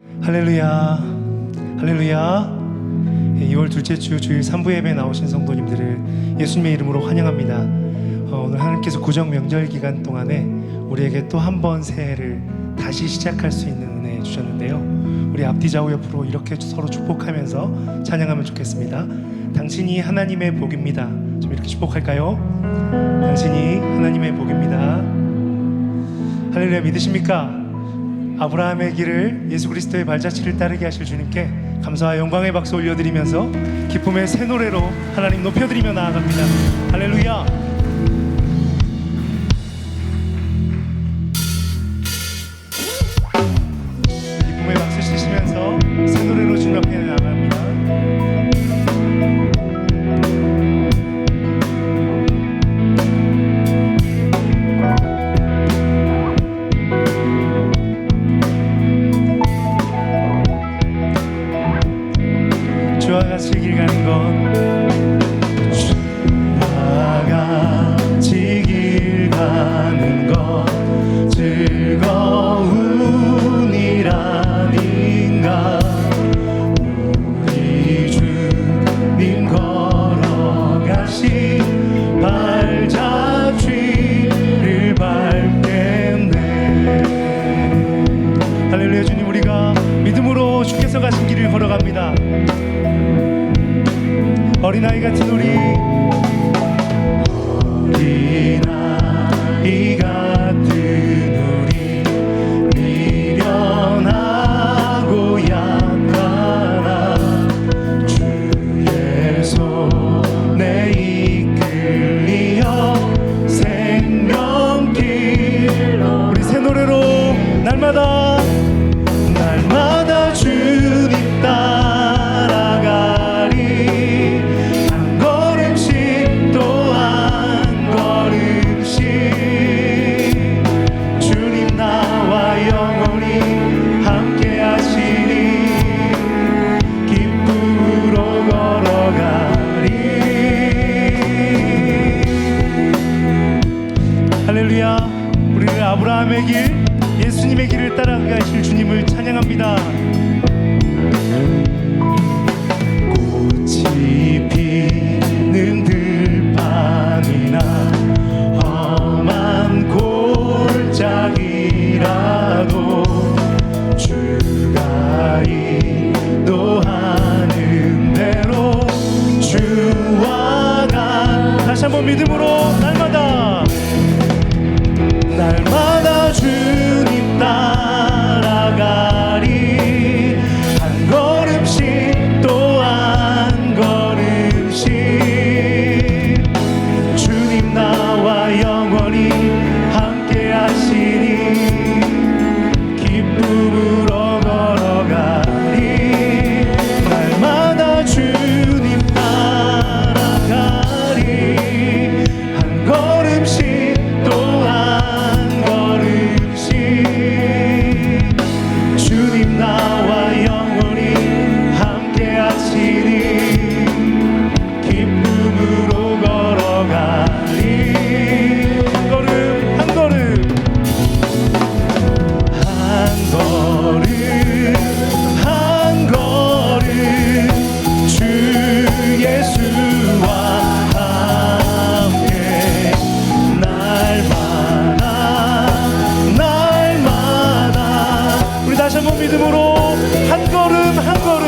할렐루야, 할렐루야. 2월 둘째 주 주일 3부 예배에 나오신 성도님들을 예수님의 이름으로 환영합니다. 오늘 하나님께서 구정 명절 기간 동안에 우리에게 또 한 번 새해를 다시 시작할 수 있는 은혜 주셨는데요. 우리 앞뒤 좌우 옆으로 이렇게 서로 축복하면서 찬양하면 좋겠습니다. 당신이 하나님의 복입니다. 좀 이렇게 축복할까요? 당신이 하나님의 복입니다. 할렐루야. 믿으십니까? 아브라함의 길을, 예수 그리스도의 발자취를 따르게 하실 주님께 감사와 영광의 박수 올려드리면서 기쁨의 새 노래로 하나님 높여드리며 나아갑니다. 할렐루야. 기쁨의 박수 치시면서 새 노래로 주님 앞에 나아갑니다. 주와 같이 길 가는 것, 주와 같이 길 가는 것 즐거운 일 아닌가. 우리 주님 걸어가신 발자취를 밟겠네. 할렐루야. 주님, 우리가 믿음으로 주께서 가신 길을 걸어갑니다. 어린아이 같은 우리, 어린아이 같은 우리, 미련하고 약하나 주의 손에 이끌리어 생명길로 우리 새 노래로 날마다 주님 따라가리. 한 걸음씩 또 한 걸음씩 주님 나와 영원히 함께 하시니 기쁨으로 걸어가리. 할렐루야. 우리는 아브라함의 길, 예수님의 길을 따라가실 주님을 찬양합니다. 꽃이 피는 들판이나 험한 골짜기라도 주가 인도하는 대로 주와 다시 한번 믿음으로 날마다 주님 따라가리. 한 걸음씩 또 한 걸음씩 주님 나와 영원히 함께 하시니 기쁨으로 걸어가리. 날마다 주님 따라가리. 한 걸음씩 또 한 걸음씩 주님 나와 영원히 함께 하시니 기쁨으로 걸어가리. 한 걸음 한 걸음 한 걸음 한 걸음 주 예수와 함께 날마다 우리 다시 한번 믿음으로 한 걸음 한 걸음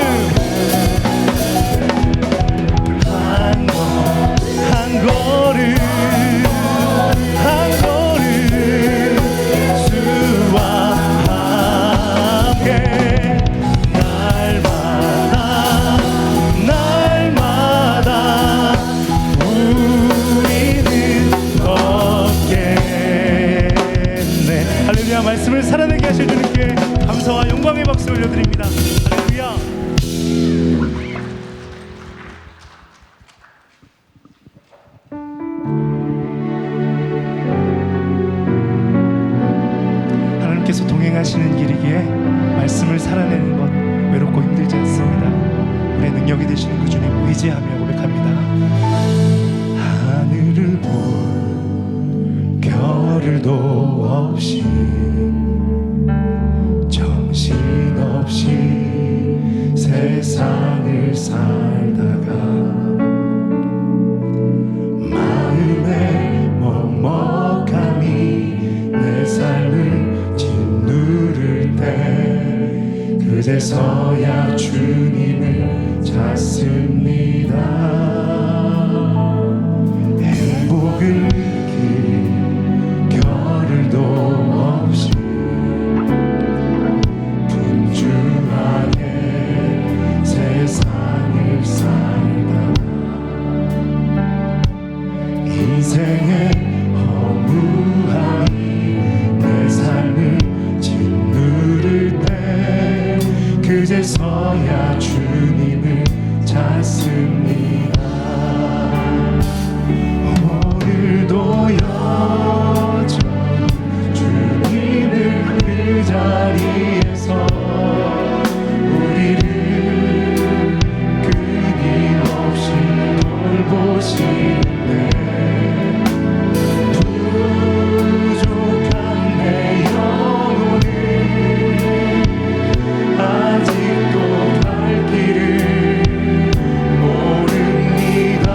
한 걸음 한 걸음 주와 함께 날마다 우리는 걷겠네. 할렐루야. 말씀을 살아내게 하실 주님께 감사와 영광의 박수 올려드립니다. 할렐루야. 하나님께서 동행하시는 길이기에 말씀을 살아내는 것 외롭고 힘들지 않습니다. 우리의 능력이 되시는 그 주님 의지하며 고백합니다. 하늘을 볼 겨울도 없이 정신없이 그제서야 주님을 찾습니다. 행복은 길 겨를도 없이 분주하게 세상을 살다 인생의 허무함이 내 삶을 짓누를 때 그제서야 주님을 찾습니다. 오늘도 여전히 주님을 그 자리에서 우리를 끊임없이 돌보시네. 부족한 내 영혼을 아직도 갈 길을 모릅니다.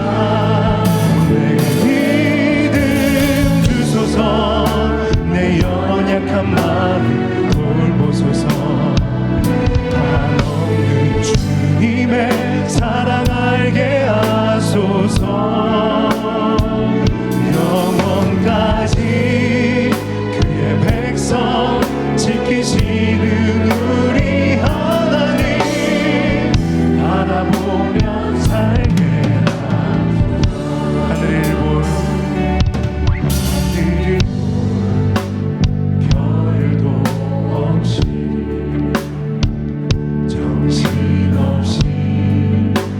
내게 믿음 주소서. 내 연약한 마음 돌보소서. 한없는 주님의 사랑 알게 하소서. 영원까지 그의 백성 지키시는 우리 하나님 바라보며 살게 하늘을 볼 별도 없이 정신없이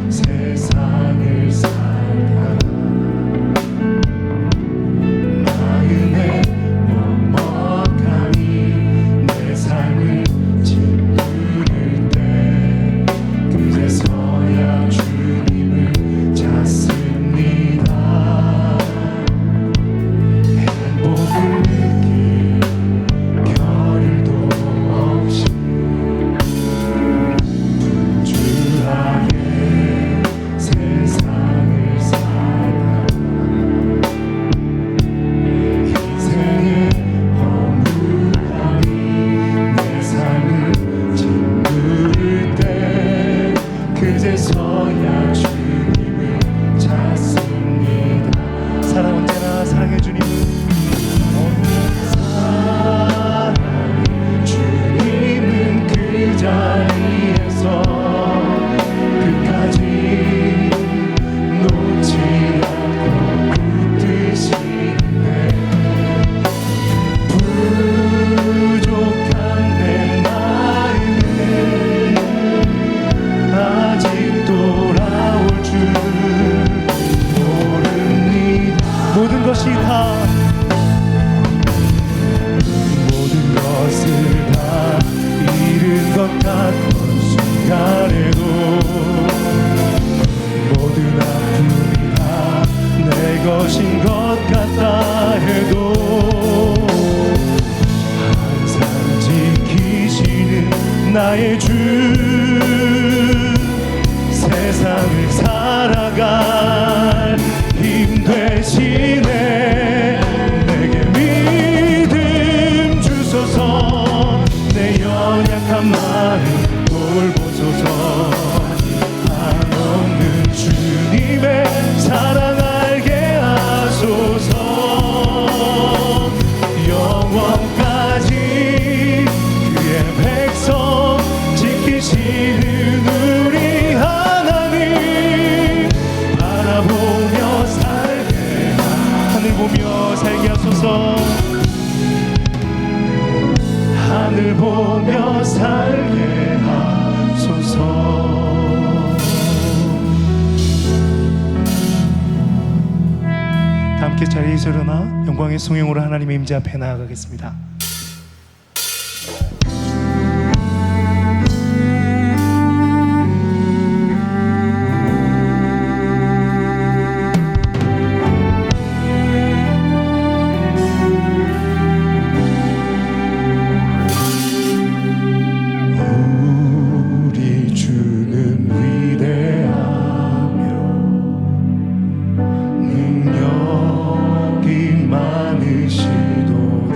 세상을 살다 마음의 먹먹함이 내 삶을 짓누를 때 그제서야 주님을 찾습니다. 행복을 느낄 겨를도 없이 분주하게 세상을 살다 인생의 허무함이 내 삶을 짓누를 때 그제서야 주님을 찾습니다. 사랑 언제나 사랑해 주님. 사랑해 주님은 그 자리에서 끝까지 놓지 않고 붙드시네. 부족한 내 마음을 아직 돌아올 줄 모릅니다. 모든 것이 다 모든 것을 다 잃은 것 같던 순간에도 모든 아픔이 다 내 것인 것 같다 해도 항상 지키시는 나의 주 세상을 살아갈 힘 되시네. 내게 믿음 주소서. 내 연약한 마음 돌보소서. 한없는 주님의 사랑 알게 하소서. 영원까지 그의 백성 지키시는 우리 하나님 바라보며 살게 하늘 보며 살게 하소서. 하늘 보며 살게 하소서. 다 함께 자리에서 일어나 영광의 송영으로 하나님의 임재 앞에 나아가겠습니다. 우리 주는 위대하며 능력이 많으시도다.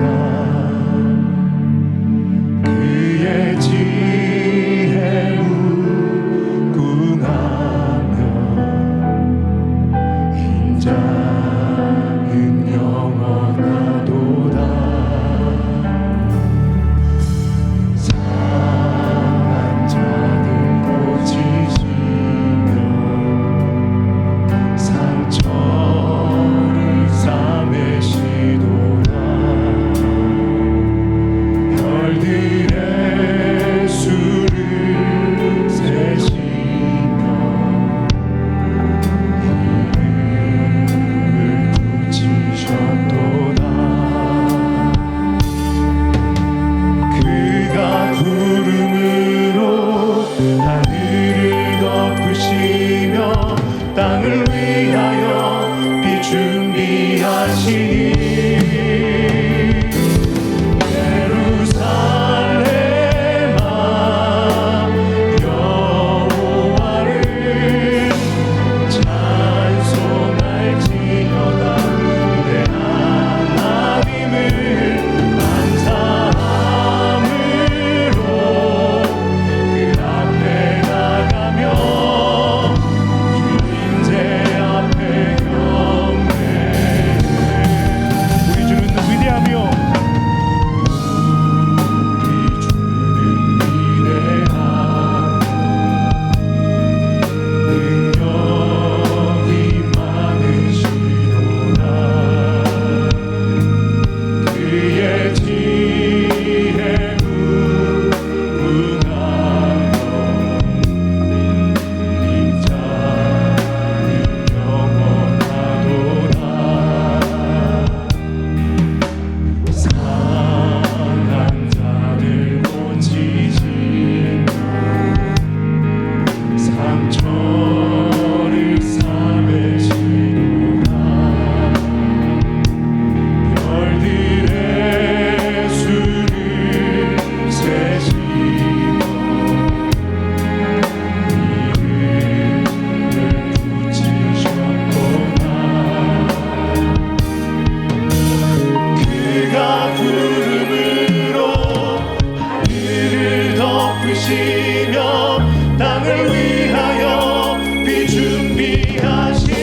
펼치며 땅을 위하여 빛 준비하시니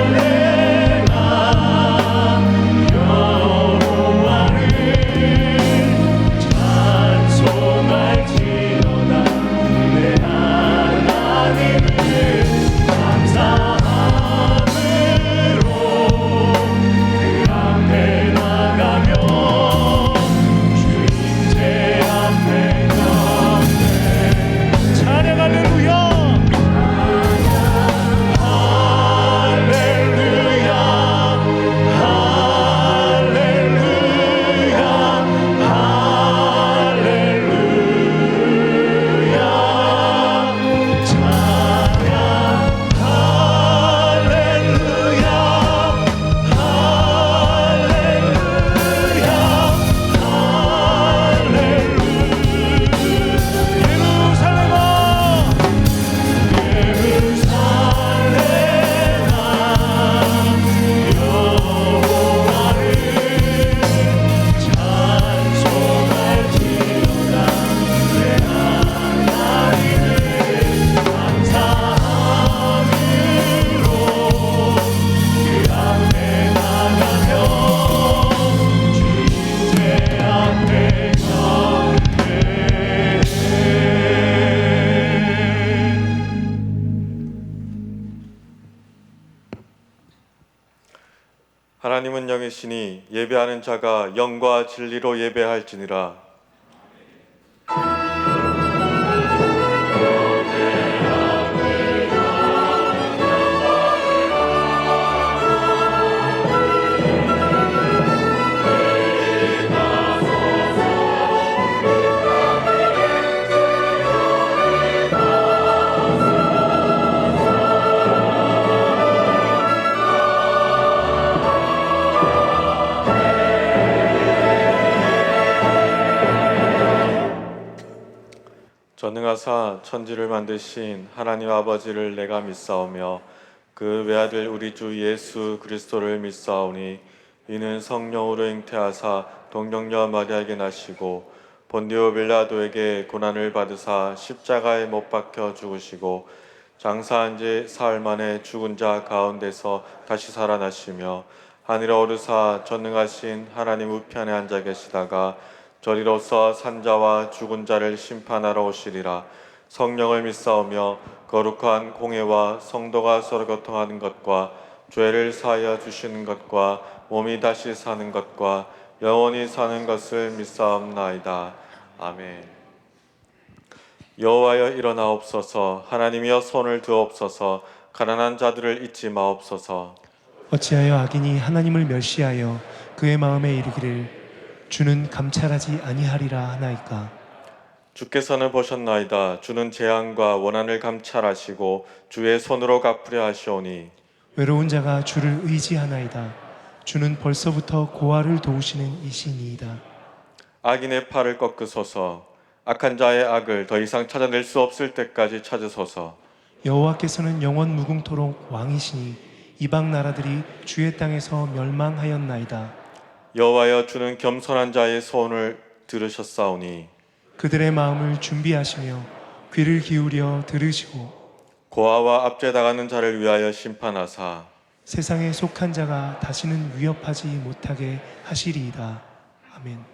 예루살렘아 여호와를 찬송할지어다 내 하나님을 감사함으로 그 앞에 나가며 주인제 앞에 ገብ네 찬양 할렐루야 할렐루야 할렐루야 할렐루야 찬양 할렐루야 하나님은 영이시니 예배하는 자가 영과 진리로 예배할지니라. 전능하사 천지를 만드신 하나님 아버지를 내가 믿사오며 그 외아들 우리 주 예수 그리스도를 믿사오니 이는 성령으로 잉태하사 동정녀 마리아에게 나시고 본디오 빌라도에게 고난을 받으사 십자가에 못 박혀 죽으시고 장사한 지 사흘 만에 죽은 자 가운데서 다시 살아나시며 하늘에 오르사 전능하신 하나님 우편에 앉아 계시다가 저리로서 산자와 죽은 자를 심판하러 오시리라. 성령을 믿사오며 거룩한 공회와 성도가 서로 교통하는 것과 죄를 사하여 주시는 것과 몸이 다시 사는 것과 영원히 사는 것을 믿사옵나이다. 아멘. 여호와여 일어나옵소서. 하나님이여 손을 드옵소서. 가난한 자들을 잊지 마옵소서. 어찌하여 악인이 하나님을 멸시하여 그의 마음에 이르기를 주는 감찰하지 아니하리라 하나이까. 주께서는 보셨나이다. 주는 재앙과 원한을 감찰하시고 주의 손으로 갚으려 하시오니 외로운 자가 주를 의지하나이다. 주는 벌써부터 고아를 도우시는 이시니이다. 악인의 팔을 꺾으소서. 악한 자의 악을 더 이상 찾아낼 수 없을 때까지 찾으소서. 여호와께서는 영원 무궁토록 왕이시니 이방 나라들이 주의 땅에서 멸망하였나이다. 여호와여 주는 겸손한 자의 소원을 들으셨사오니 그들의 마음을 준비하시며 귀를 기울여 들으시고 고아와 압제당하는 자를 위하여 심판하사 세상에 속한 자가 다시는 위협하지 못하게 하시리이다. 아멘.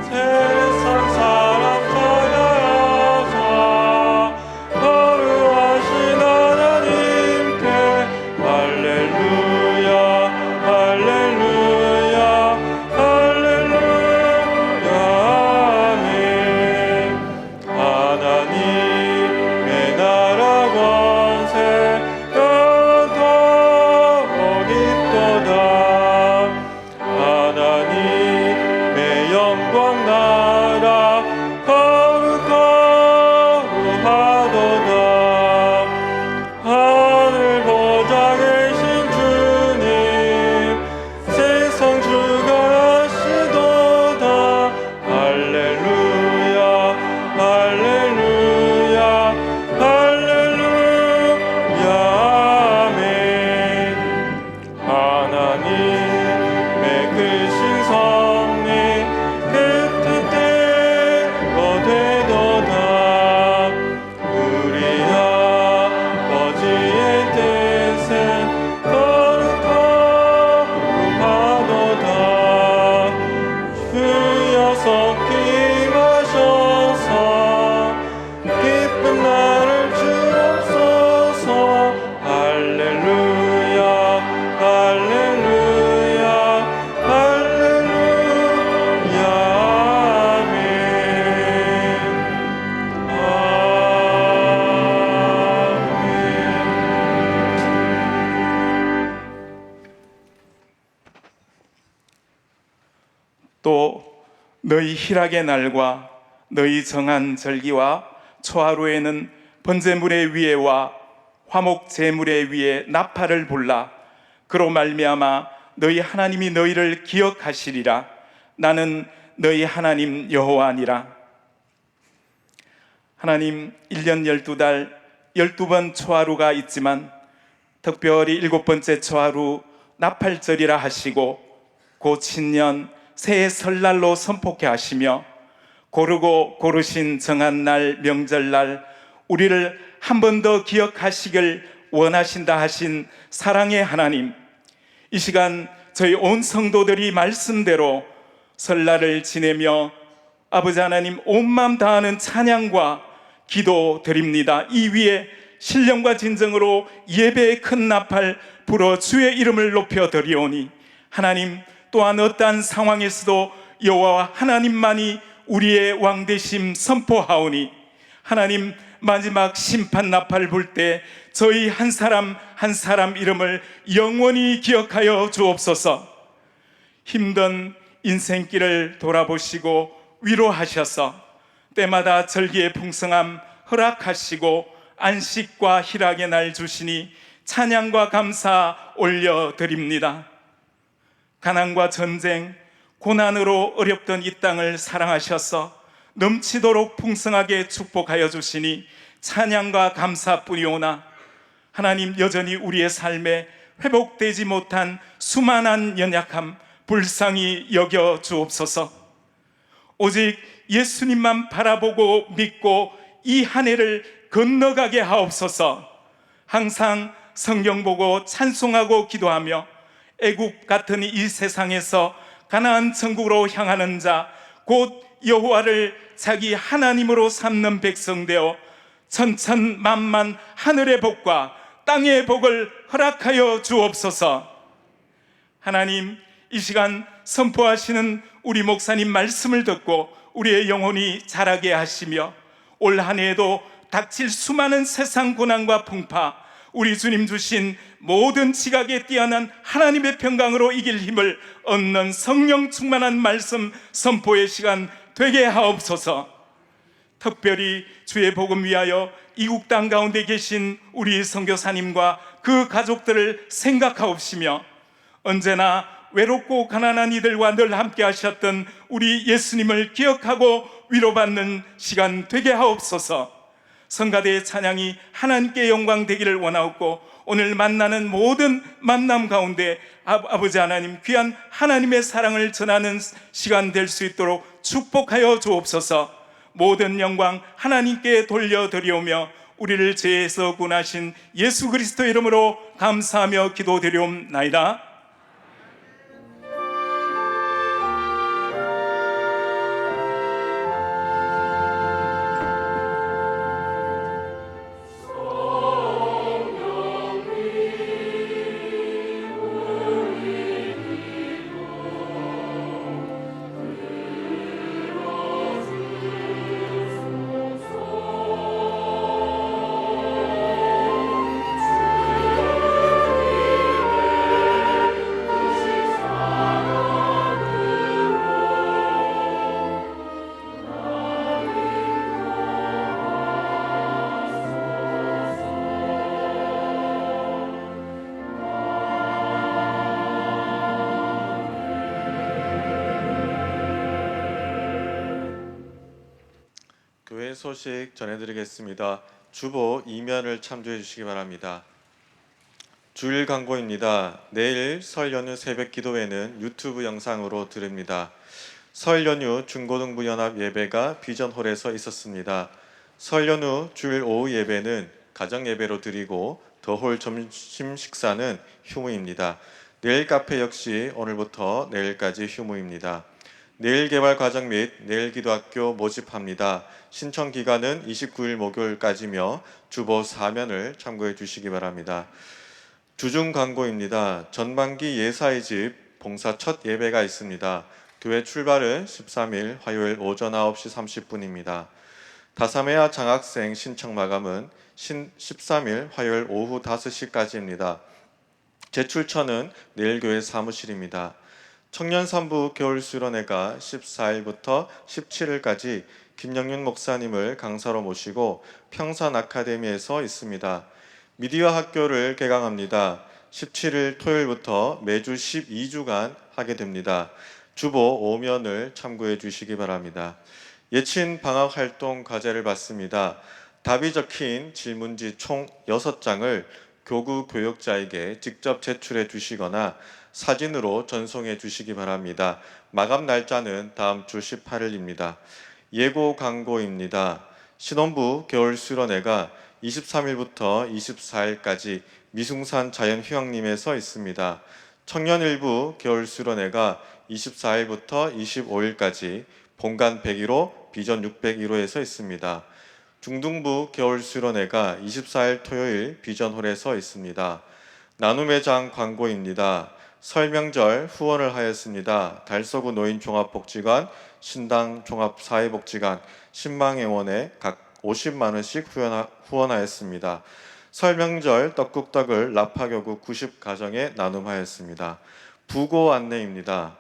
세상 사람 너희 희락의 날과 너희 정한 절기와 초하루에는 번제물의 위에와 화목 제물의 위에 나팔을 불라. 그로 말미암아 너희 하나님이 너희를 기억하시리라. 나는 너희 하나님 여호와니라. 하나님, 1년 12달 12번 초하루가 있지만 특별히 7번째 초하루 나팔절이라 하시고 고친년 새해 설날로 선포케 하시며 고르고 고르신 정한 날 명절날 우리를 한 번 더 기억하시길 원하신다 하신 사랑의 하나님, 이 시간 저희 온 성도들이 말씀대로 설날을 지내며 아버지 하나님 온 마음 다하는 찬양과 기도 드립니다. 이 위에 신령과 진정으로 예배의 큰 나팔 불어 주의 이름을 높여 드리오니 하나님, 또한 어떠한 상황에서도 여호와 하나님만이 우리의 왕되심 선포하오니 하나님, 마지막 심판 나팔 불 때 저희 한 사람 한 사람 이름을 영원히 기억하여 주옵소서. 힘든 인생길을 돌아보시고 위로하셔서 때마다 절기의 풍성함 허락하시고 안식과 희락의 날 주시니 찬양과 감사 올려드립니다. 가난과 전쟁, 고난으로 어렵던 이 땅을 사랑하셔서 넘치도록 풍성하게 축복하여 주시니 찬양과 감사뿐이오나 하나님, 여전히 우리의 삶에 회복되지 못한 수많은 연약함 불쌍히 여겨 주옵소서. 오직 예수님만 바라보고 믿고 이 한 해를 건너가게 하옵소서. 항상 성경 보고 찬송하고 기도하며 애국 같은 이 세상에서 가나안 천국으로 향하는 자 곧 여호와를 자기 하나님으로 삼는 백성 되어 천천만만 하늘의 복과 땅의 복을 허락하여 주옵소서. 하나님, 이 시간 선포하시는 우리 목사님 말씀을 듣고 우리의 영혼이 자라게 하시며 올 한 해에도 닥칠 수많은 세상 고난과 풍파, 우리 주님 주신 모든 지각에 뛰어난 하나님의 평강으로 이길 힘을 얻는 성령 충만한 말씀 선포의 시간 되게 하옵소서. 특별히 주의 복음 위하여 이국 땅 가운데 계신 우리 선교사님과 그 가족들을 생각하옵시며 언제나 외롭고 가난한 이들과 늘 함께 하셨던 우리 예수님을 기억하고 위로받는 시간 되게 하옵소서. 성가대의 찬양이 하나님께 영광 되기를 원하옵고 오늘 만나는 모든 만남 가운데 아버지 하나님, 귀한 하나님의 사랑을 전하는 시간 될 수 있도록 축복하여 주옵소서. 모든 영광 하나님께 돌려드리오며 우리를 죄에서 구원하신 예수 그리스도 이름으로 감사하며 기도드리옵나이다. 교회 소식 전해드리겠습니다. 주보 2면을 참조해 주시기 바랍니다. 주일 광고입니다. 내일 설 연휴 새벽 기도회는 유튜브 영상으로 드립니다. 설 연휴 중고등부 연합 예배가 비전홀에서 있었습니다. 설 연휴 주일 오후 예배는 가정 예배로 드리고 더홀 점심 식사는 휴무입니다. 내일 카페 역시 오늘부터 내일까지 휴무입니다. 내일 개발 과정 및 내일 기도학교 모집합니다. 신청 기간은 29일 목요일까지며 주보 4면을 참고해 주시기 바랍니다. 주중 광고입니다. 전반기 예사의 집 봉사 첫 예배가 있습니다. 교회 출발은 13일 화요일 오전 9시 30분입니다. 다사메아 장학생 신청 마감은 13일 화요일 오후 5시까지입니다. 제출처는 내일 교회 사무실입니다. 청년 산부 겨울 수련회가 14일부터 17일까지 김영윤 목사님을 강사로 모시고 평산 아카데미에서 있습니다. 미디어 학교를 개강합니다. 17일 토요일부터 매주 12주간 하게 됩니다. 주보 5면을 참고해 주시기 바랍니다. 예친 방학 활동 과제를 받습니다. 답이 적힌 질문지 총 6장을 교구 교역자에게 직접 제출해 주시거나 사진으로 전송해 주시기 바랍니다. 마감 날짜는 다음 주 18일입니다. 예고 광고입니다. 신혼부 겨울 수련회가 23일부터 24일까지 미숭산 자연휴양림에서 있습니다. 청년일부 겨울 수련회가 24일부터 25일까지 본관 101호, 비전 601호에서 있습니다. 중등부 겨울 수련회가 24일 토요일 비전홀에서 있습니다. 나눔의 장 광고입니다. 설명절 후원을 하였습니다. 달서구 노인종합복지관, 신당 종합사회복지관, 신망회원에 각 50만 원씩 후원하였습니다. 설명절 떡국떡을 라파교구 90가정에 나눔하였습니다. 부고 안내입니다.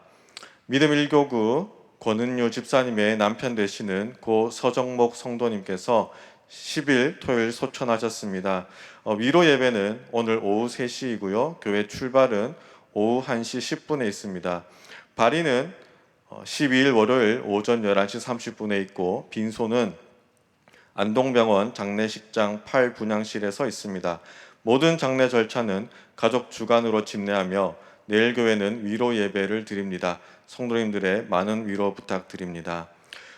믿음 1교구 권은유 집사님의 남편 되시는 고 서정목 성도님께서 10일 토요일 소천하셨습니다. 위로 예배는 오늘 오후 3시이고요. 교회 출발은 오후 1시 10분에 있습니다. 발인은 12일 월요일 오전 11시 30분에 있고 빈소는 안동병원 장례식장 8분향실에서 있습니다. 모든 장례 절차는 가족 주관으로 집례하며 내일 교회는 위로 예배를 드립니다. 성도님들의 많은 위로 부탁드립니다.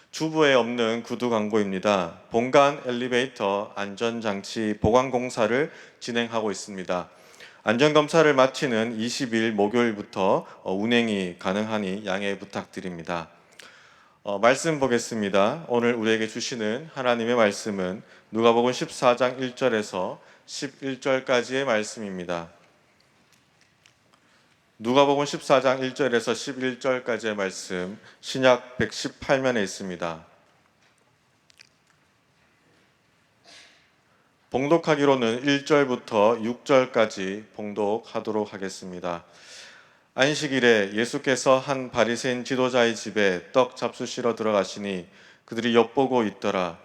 주부에 없는 구두 광고입니다. 본관 엘리베이터 안전장치 보강 공사를 진행하고 있습니다. 안전검사를 마치는 20일 목요일부터 운행이 가능하니 양해 부탁드립니다. 말씀 보겠습니다. 오늘 우리에게 주시는 하나님의 말씀은 누가복음 14장 1절에서 11절까지의 말씀입니다. 누가복음 14장 1절에서 11절까지의 말씀, 신약 118면에 있습니다. 봉독하기로는 1절부터 6절까지 봉독하도록 하겠습니다. 안식일에 예수께서 한 바리새인 지도자의 집에 떡 잡수시러 들어가시니 그들이 엿보고 있더라.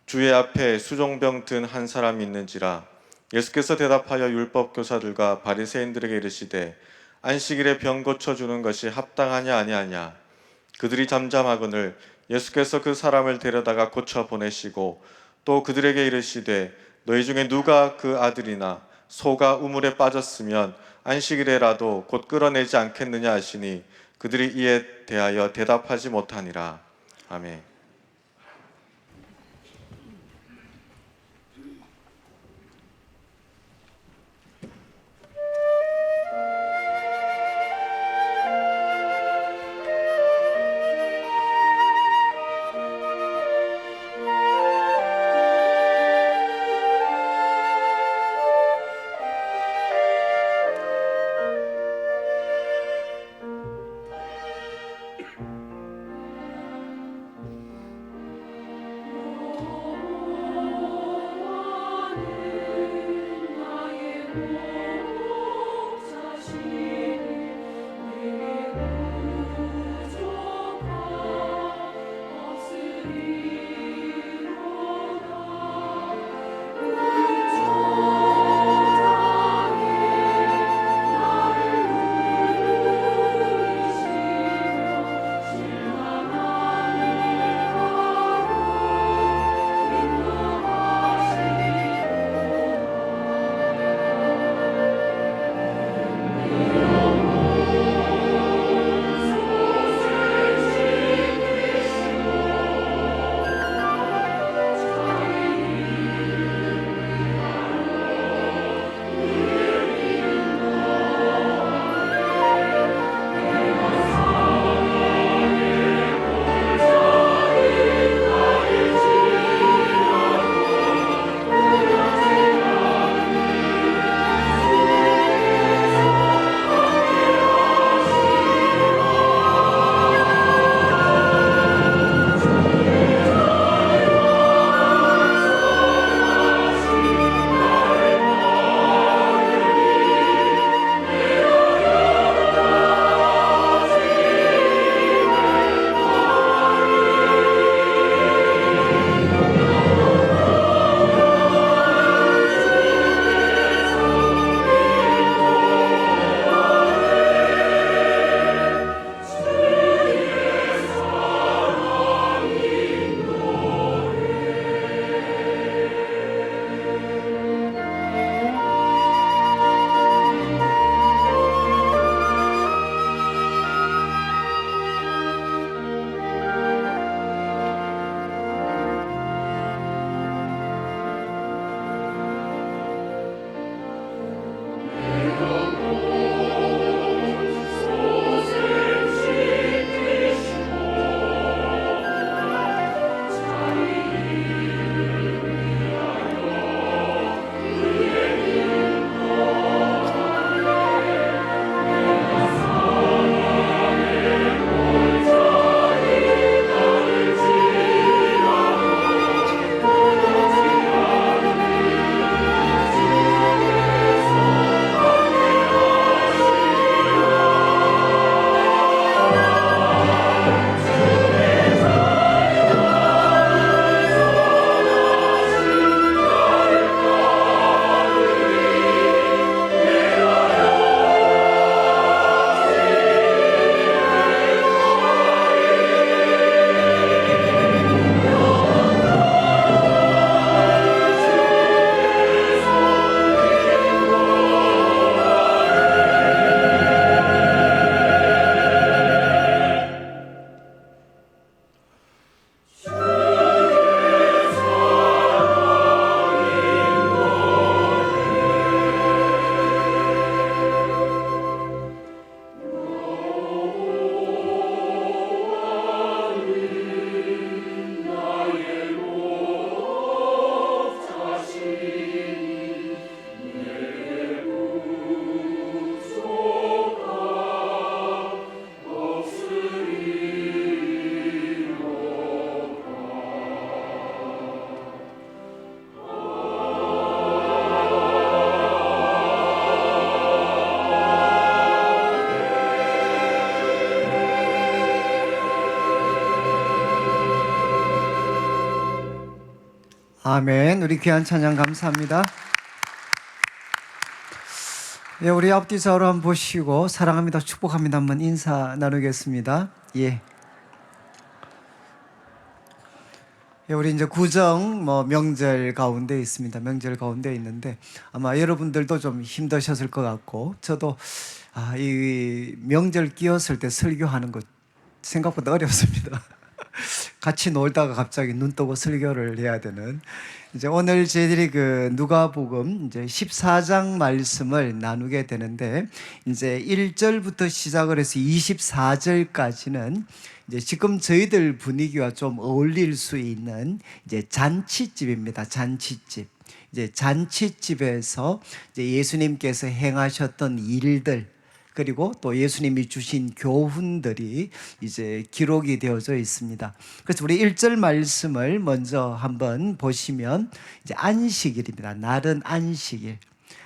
주의 앞에 수종병 든 한 사람이 있는지라. 예수께서 대답하여 율법 교사들과 바리새인들에게 이르시되 안식일에 병 고쳐주는 것이 합당하냐 아니하냐. 그들이 잠잠하거늘 예수께서 그 사람을 데려다가 고쳐 보내시고 또 그들에게 이르시되 너희 중에 누가 그 아들이나 소가 우물에 빠졌으면 안식일에라도 곧 끌어내지 않겠느냐 하시니 그들이 이에 대하여 대답하지 못하니라. 아멘. 아멘. 우리 귀한 찬양 감사합니다. 예, 우리 앞뒤 좌우로 한번 보시고 사랑합니다, 축복합니다 한번 인사 나누겠습니다. 예. 예, 우리 이제 구정 명절 가운데 있습니다. 명절 가운데 있는데 아마 여러분들도 좀 힘드셨을 것 같고 저도 이 명절 끼었을 때 설교하는 거 생각보다 어렵습니다. 같이 놀다가 갑자기 눈 뜨고 설교를 해야 되는. 이제 오늘 저희들이 그 누가복음 이제 14장 말씀을 나누게 되는데 이제 1절부터 시작을 해서 24절까지는 이제 지금 저희들 분위기와 좀 어울릴 수 있는 이제 잔치집입니다. 잔치집. 이제 잔치집에서 이제 예수님께서 행하셨던 일들, 그리고 또 예수님이 주신 교훈들이 이제 기록이 되어져 있습니다. 그래서 우리 1절 말씀을 먼저 한번 보시면 이제 안식일입니다. 날은 안식일.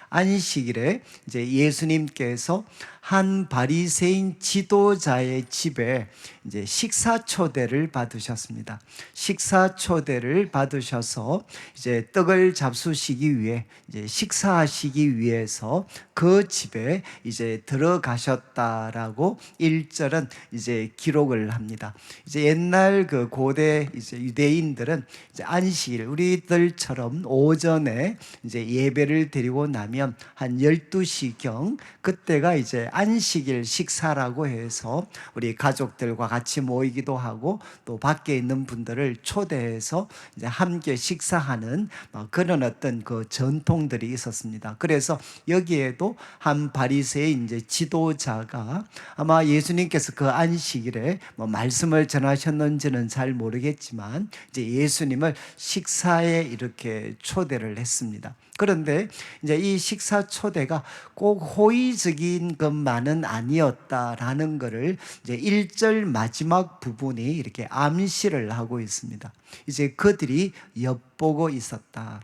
안식일에 이제 예수님께서 한 바리새인 지도자의 집에 이제 식사 초대를 받으셨습니다. 식사 초대를 받으셔서 이제 떡을 잡수시기 위해 이제 식사하시기 위해서 그 집에 이제 들어가셨다라고 1절은 이제 기록을 합니다. 이제 옛날 그 고대 이제 유대인들은 이제 안식일 우리들처럼 오전에 이제 예배를 드리고 나면 한 12시경 그때가 이제 안식일 식사라고 해서 우리 가족들과 같이 모이기도 하고 또 밖에 있는 분들을 초대해서 이제 함께 식사하는 그런 어떤 그 전통들이 있었습니다. 그래서 여기에도 한 바리새인 이제 지도자가 아마 예수님께서 그 안식일에 말씀을 전하셨는지는 잘 모르겠지만 이제 예수님을 식사에 이렇게 초대를 했습니다. 그런데 이제 이 식사 초대가 꼭 호의적인 것만은 아니었다라는 것을 이제 1절 마지막 부분이 이렇게 암시를 하고 있습니다. 이제 그들이 엿보고 있었다.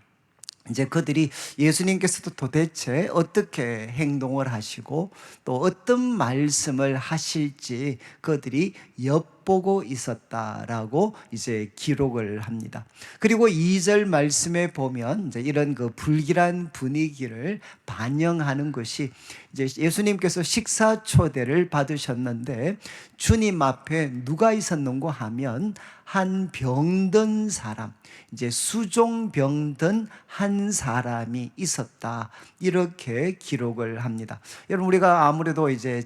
이제 그들이 예수님께서도 도대체 어떻게 행동을 하시고 또 어떤 말씀을 하실지 그들이 엿보고 있었다라고 이제 기록을 합니다. 그리고 2절 말씀에 보면 이제 이런 그 불길한 분위기를 반영하는 것이 이제 예수님께서 식사 초대를 받으셨는데 주님 앞에 누가 있었는고 하면 한 병든 사람, 이제 수종병든 한 사람이 있었다. 이렇게 기록을 합니다. 여러분 우리가 아무래도 이제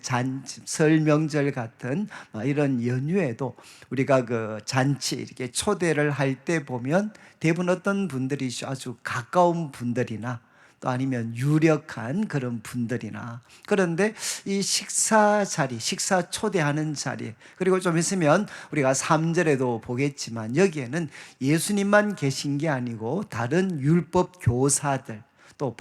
설 명절 같은 이런 연휴에도 우리가 그 잔치 이렇게 초대를 할 때 보면 대부분 어떤 분들이 아주 가까운 분들이나 또 아니면 유력한 그런 분들이나 그런데 이 식사 자리, 식사 초대하는 자리 그리고 좀 있으면 우리가 3절에도 보겠지만 여기에는 예수님만 계신 게 아니고 다른 율법 교사들 또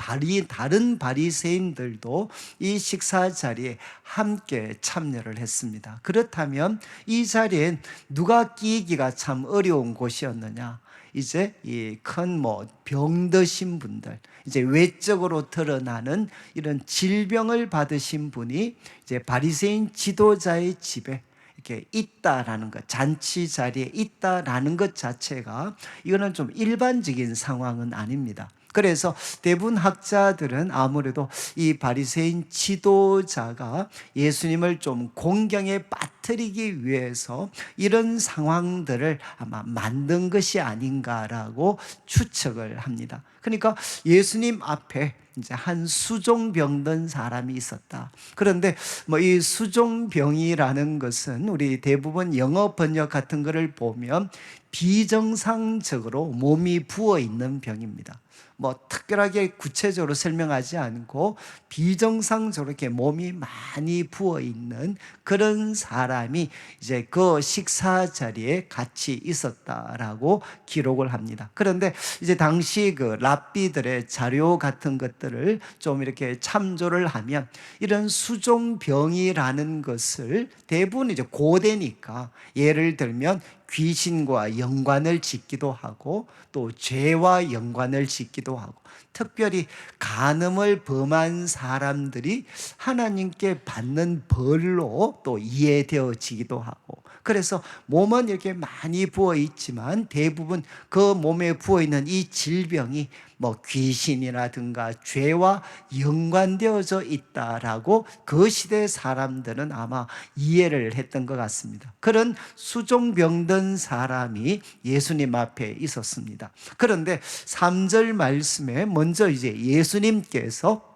다른 바리새인들도 이 식사 자리에 함께 참여를 했습니다. 그렇다면 이 자리엔 누가 끼기가 참 어려운 곳이었느냐? 이제 이 큰 병드신 분들, 이제 외적으로 드러나는 이런 질병을 받으신 분이 이제 바리새인 지도자의 집에 이렇게 있다라는 것, 잔치 자리에 있다라는 것 자체가 이거는 좀 일반적인 상황은 아닙니다. 그래서 대부분 학자들은 아무래도 이 바리새인 지도자가 예수님을 좀 공경에 빠뜨리기 위해서 이런 상황들을 아마 만든 것이 아닌가라고 추측을 합니다. 그러니까 예수님 앞에 이제 한 수종병든 사람이 있었다. 그런데 이 수종병이라는 것은 우리 대부분 영어 번역 같은 거를 보면 비정상적으로 몸이 부어 있는 병입니다. 특별하게 구체적으로 설명하지 않고 비정상적으로 이렇게 몸이 많이 부어 있는 그런 사람이 이제 그 식사 자리에 같이 있었다라고 기록을 합니다. 그런데 이제 당시 그 랍비들의 자료 같은 것들을 좀 이렇게 참조를 하면 이런 수종병이라는 것을 대부분 이제 고대니까 예를 들면 귀신과 연관을 짓기도 하고 또 죄와 연관을 짓기도 하고, 특별히 간음을 범한 사람들이 하나님께 받는 벌로 또 이해되어지기도 하고, 그래서 몸은 이렇게 많이 부어 있지만 대부분 그 몸에 부어 있는 이 질병이 뭐 귀신이라든가 죄와 연관되어져 있다라고 그 시대 사람들은 아마 이해를 했던 것 같습니다. 그런 수종병든 사람이 예수님 앞에 있었습니다. 그런데 3절 말씀에 먼저 이제 예수님께서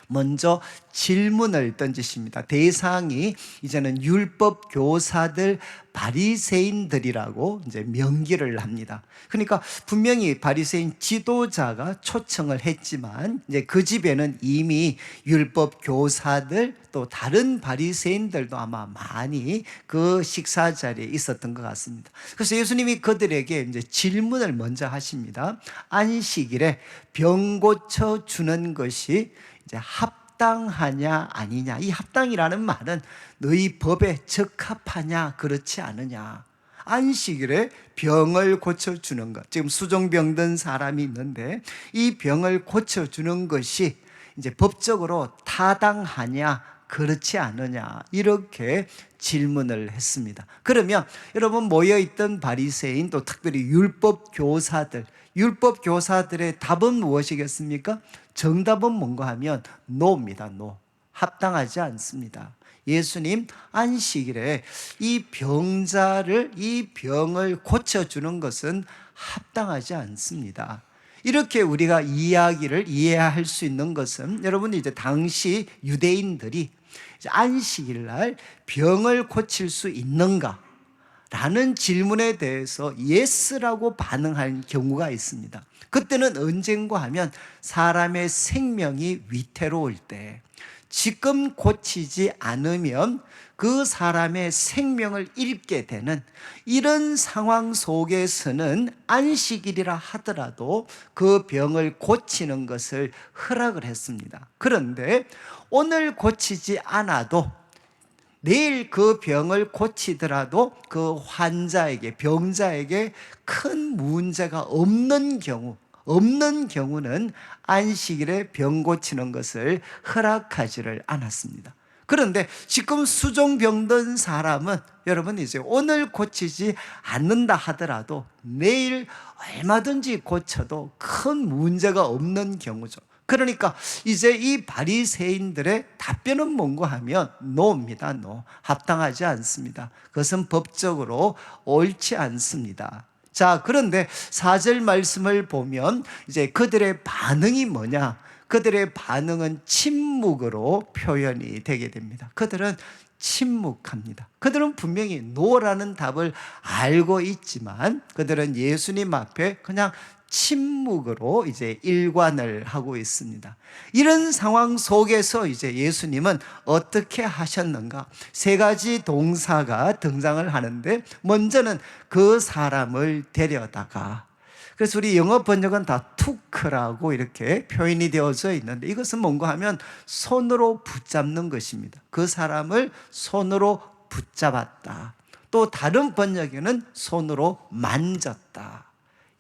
먼저 질문을 던지십니다. 대상이 이제는 율법 교사들, 바리새인들이라고 이제 명기를 합니다. 그러니까 분명히 바리새인 지도자가 초청을 했지만 이제 그 집에는 이미 율법 교사들 또 다른 바리새인들도 아마 많이 그 식사 자리에 있었던 것 같습니다. 그래서 예수님이 그들에게 이제 질문을 먼저 하십니다. 안식일에 병 고쳐 주는 것이 이제 합당하냐 아니냐. 이 합당이라는 말은 너희 법에 적합하냐 그렇지 않으냐. 안식일에 병을 고쳐주는 것, 지금 수종병든 사람이 있는데 이 병을 고쳐주는 것이 이제 법적으로 타당하냐 그렇지 않으냐, 이렇게 질문을 했습니다. 그러면 여러분 모여있던 바리새인 또 특별히 율법 교사들의 답은 무엇이겠습니까? 정답은 뭔가 하면 no입니다. no. 합당하지 않습니다. 예수님 안식일에 이 병자를, 이 병을 고쳐주는 것은 합당하지 않습니다. 이렇게 우리가 이야기를 이해할 수 있는 것은, 여러분 이제 당시 유대인들이 이제 안식일 날 병을 고칠 수 있는가? 라는 질문에 대해서 예스라고 반응한 경우가 있습니다. 그때는 언젠가 하면 사람의 생명이 위태로울 때, 지금 고치지 않으면 그 사람의 생명을 잃게 되는 이런 상황 속에서는 안식일이라 하더라도 그 병을 고치는 것을 허락을 했습니다. 그런데 오늘 고치지 않아도 내일 그 병을 고치더라도 그 환자에게, 병자에게 큰 문제가 없는 경우는 안식일에 병 고치는 것을 허락하지를 않았습니다. 그런데 지금 수종병든 사람은 여러분 이제 오늘 고치지 않는다 하더라도 내일 얼마든지 고쳐도 큰 문제가 없는 경우죠. 그러니까 이제 이 바리새인들의 답변은 뭔가 하면 no입니다. no. 합당하지 않습니다. 그것은 법적으로 옳지 않습니다. 자, 그런데 4절 말씀을 보면 이제 그들의 반응이 뭐냐? 그들의 반응은 침묵으로 표현이 되게 됩니다. 그들은 침묵합니다. 그들은 분명히 no라는 답을 알고 있지만 그들은 예수님 앞에 그냥 침묵으로 이제 일관을 하고 있습니다. 이런 상황 속에서 이제 예수님은 어떻게 하셨는가? 3가지 동사가 등장을 하는데, 먼저는 그 사람을 데려다가, 그래서 우리 영어 번역은 다 took라고 이렇게 표현이 되어져 있는데, 이것은 뭔가 하면 손으로 붙잡는 것입니다. 그 사람을 손으로 붙잡았다. 또 다른 번역에는 손으로 만졌다.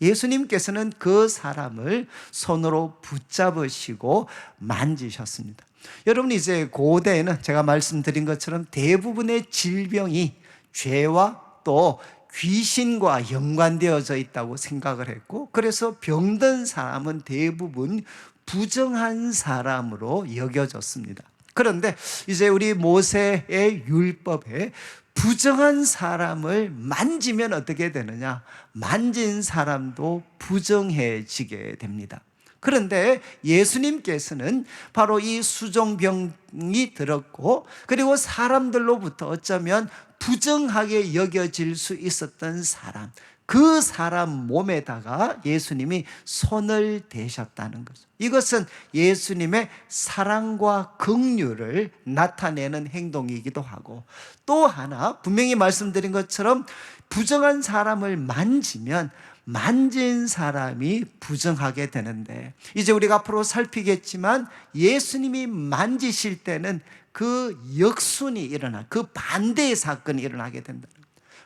예수님께서는 그 사람을 손으로 붙잡으시고 만지셨습니다. 여러분 이제 고대에는 제가 말씀드린 것처럼 대부분의 질병이 죄와 또 귀신과 연관되어져 있다고 생각을 했고, 그래서 병든 사람은 대부분 부정한 사람으로 여겨졌습니다. 그런데 이제 우리 모세의 율법에 부정한 사람을 만지면 어떻게 되느냐? 만진 사람도 부정해지게 됩니다. 그런데 예수님께서는 바로 이 수종병이 들었고, 그리고 사람들로부터 어쩌면 부정하게 여겨질 수 있었던 사람, 그 사람 몸에다가 예수님이 손을 대셨다는 거죠. 이것은 예수님의 사랑과 긍휼을 나타내는 행동이기도 하고, 또 하나 분명히 말씀드린 것처럼 부정한 사람을 만지면 만진 사람이 부정하게 되는데, 이제 우리가 앞으로 살피겠지만 예수님이 만지실 때는 그 역순이 일어나, 그 반대의 사건이 일어나게 된다.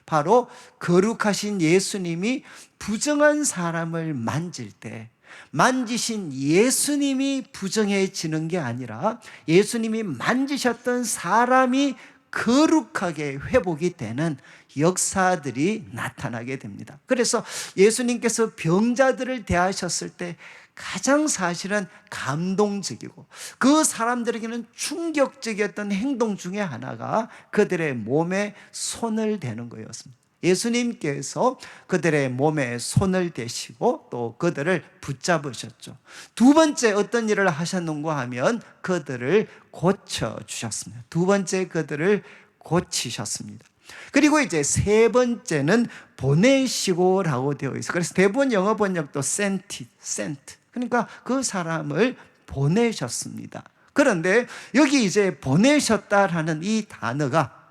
바로 거룩하신 예수님이 부정한 사람을 만질 때 만지신 예수님이 부정해지는 게 아니라 예수님이 만지셨던 사람이 거룩하게 회복이 되는 역사들이 나타나게 됩니다. 그래서 예수님께서 병자들을 대하셨을 때 가장 사실은 감동적이고 그 사람들에게는 충격적이었던 행동 중에 하나가 그들의 몸에 손을 대는 거였습니다. 예수님께서 그들의 몸에 손을 대시고 또 그들을 붙잡으셨죠. 두 번째 어떤 일을 하셨는가 하면 그들을 고쳐주셨습니다. 두 번째 그들을 고치셨습니다. 그리고 이제 세 번째는 보내시고라고 되어 있어요. 그래서 대부분 영어 번역도 sent. 그러니까 그 사람을 보내셨습니다. 그런데 여기 이제 보내셨다라는 이 단어가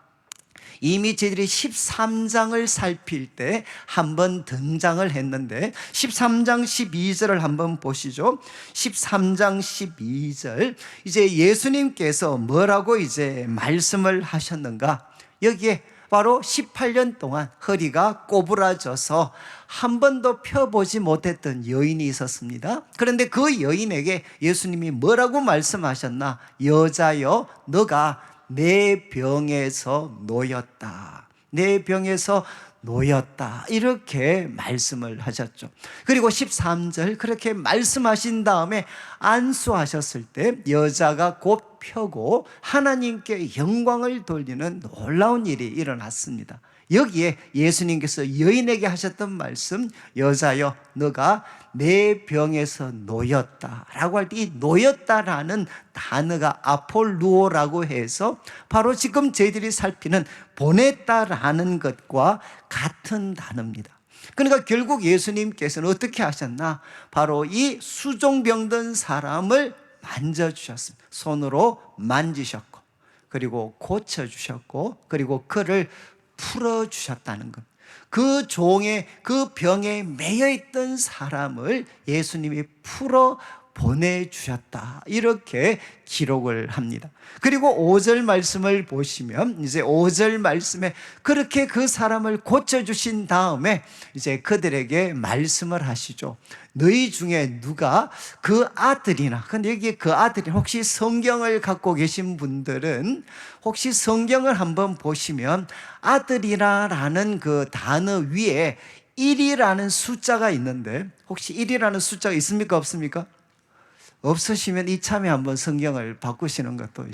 이미 저희들이 13장을 살필 때 한번 등장을 했는데 13장 12절을 한번 보시죠. 13장 12절 이제 예수님께서 뭐라고 이제 말씀을 하셨는가? 여기에 바로 18년 동안 허리가 꼬부라져서 한 번도 펴보지 못했던 여인이 있었습니다. 그런데 그 여인에게 예수님이 뭐라고 말씀하셨나? 여자여, 너가 내 병에서 놓였다. 내 병에서 놓였다. 이렇게 말씀을 하셨죠. 그리고 13절 그렇게 말씀하신 다음에 안수하셨을 때 여자가 곧 펴고 하나님께 영광을 돌리는 놀라운 일이 일어났습니다. 여기에 예수님께서 여인에게 하셨던 말씀, 여자여 너가 내 병에서 놓였다라고 할 때 이 놓였다라는 단어가 아폴루오라고 해서 바로 지금 저희들이 살피는 보냈다라는 것과 같은 단어입니다. 그러니까 결국 예수님께서는 어떻게 하셨나? 바로 이 수종병든 사람을 만져주셨습니다. 손으로 만지셨고 그리고 고쳐주셨고 그리고 그를 풀어주셨다는 것. 그 종의 그 병에 매여있던 사람을 예수님이 풀어 보내주셨다. 이렇게 기록을 합니다. 그리고 5절 말씀을 보시면 이제 5절 말씀에 그렇게 그 사람을 고쳐주신 다음에 이제 그들에게 말씀을 하시죠. 너희 중에 누가 그 아들이나, 근데 여기 그 아들이 혹시 성경을 갖고 계신 분들은 혹시 성경을 한번 보시면 아들이라는 그 단어 위에 1이라는 숫자가 있는데 혹시 1이라는 숫자가 있습니까? 없습니까? 없으시면 이참에 한번 성경을 바꾸시는 것도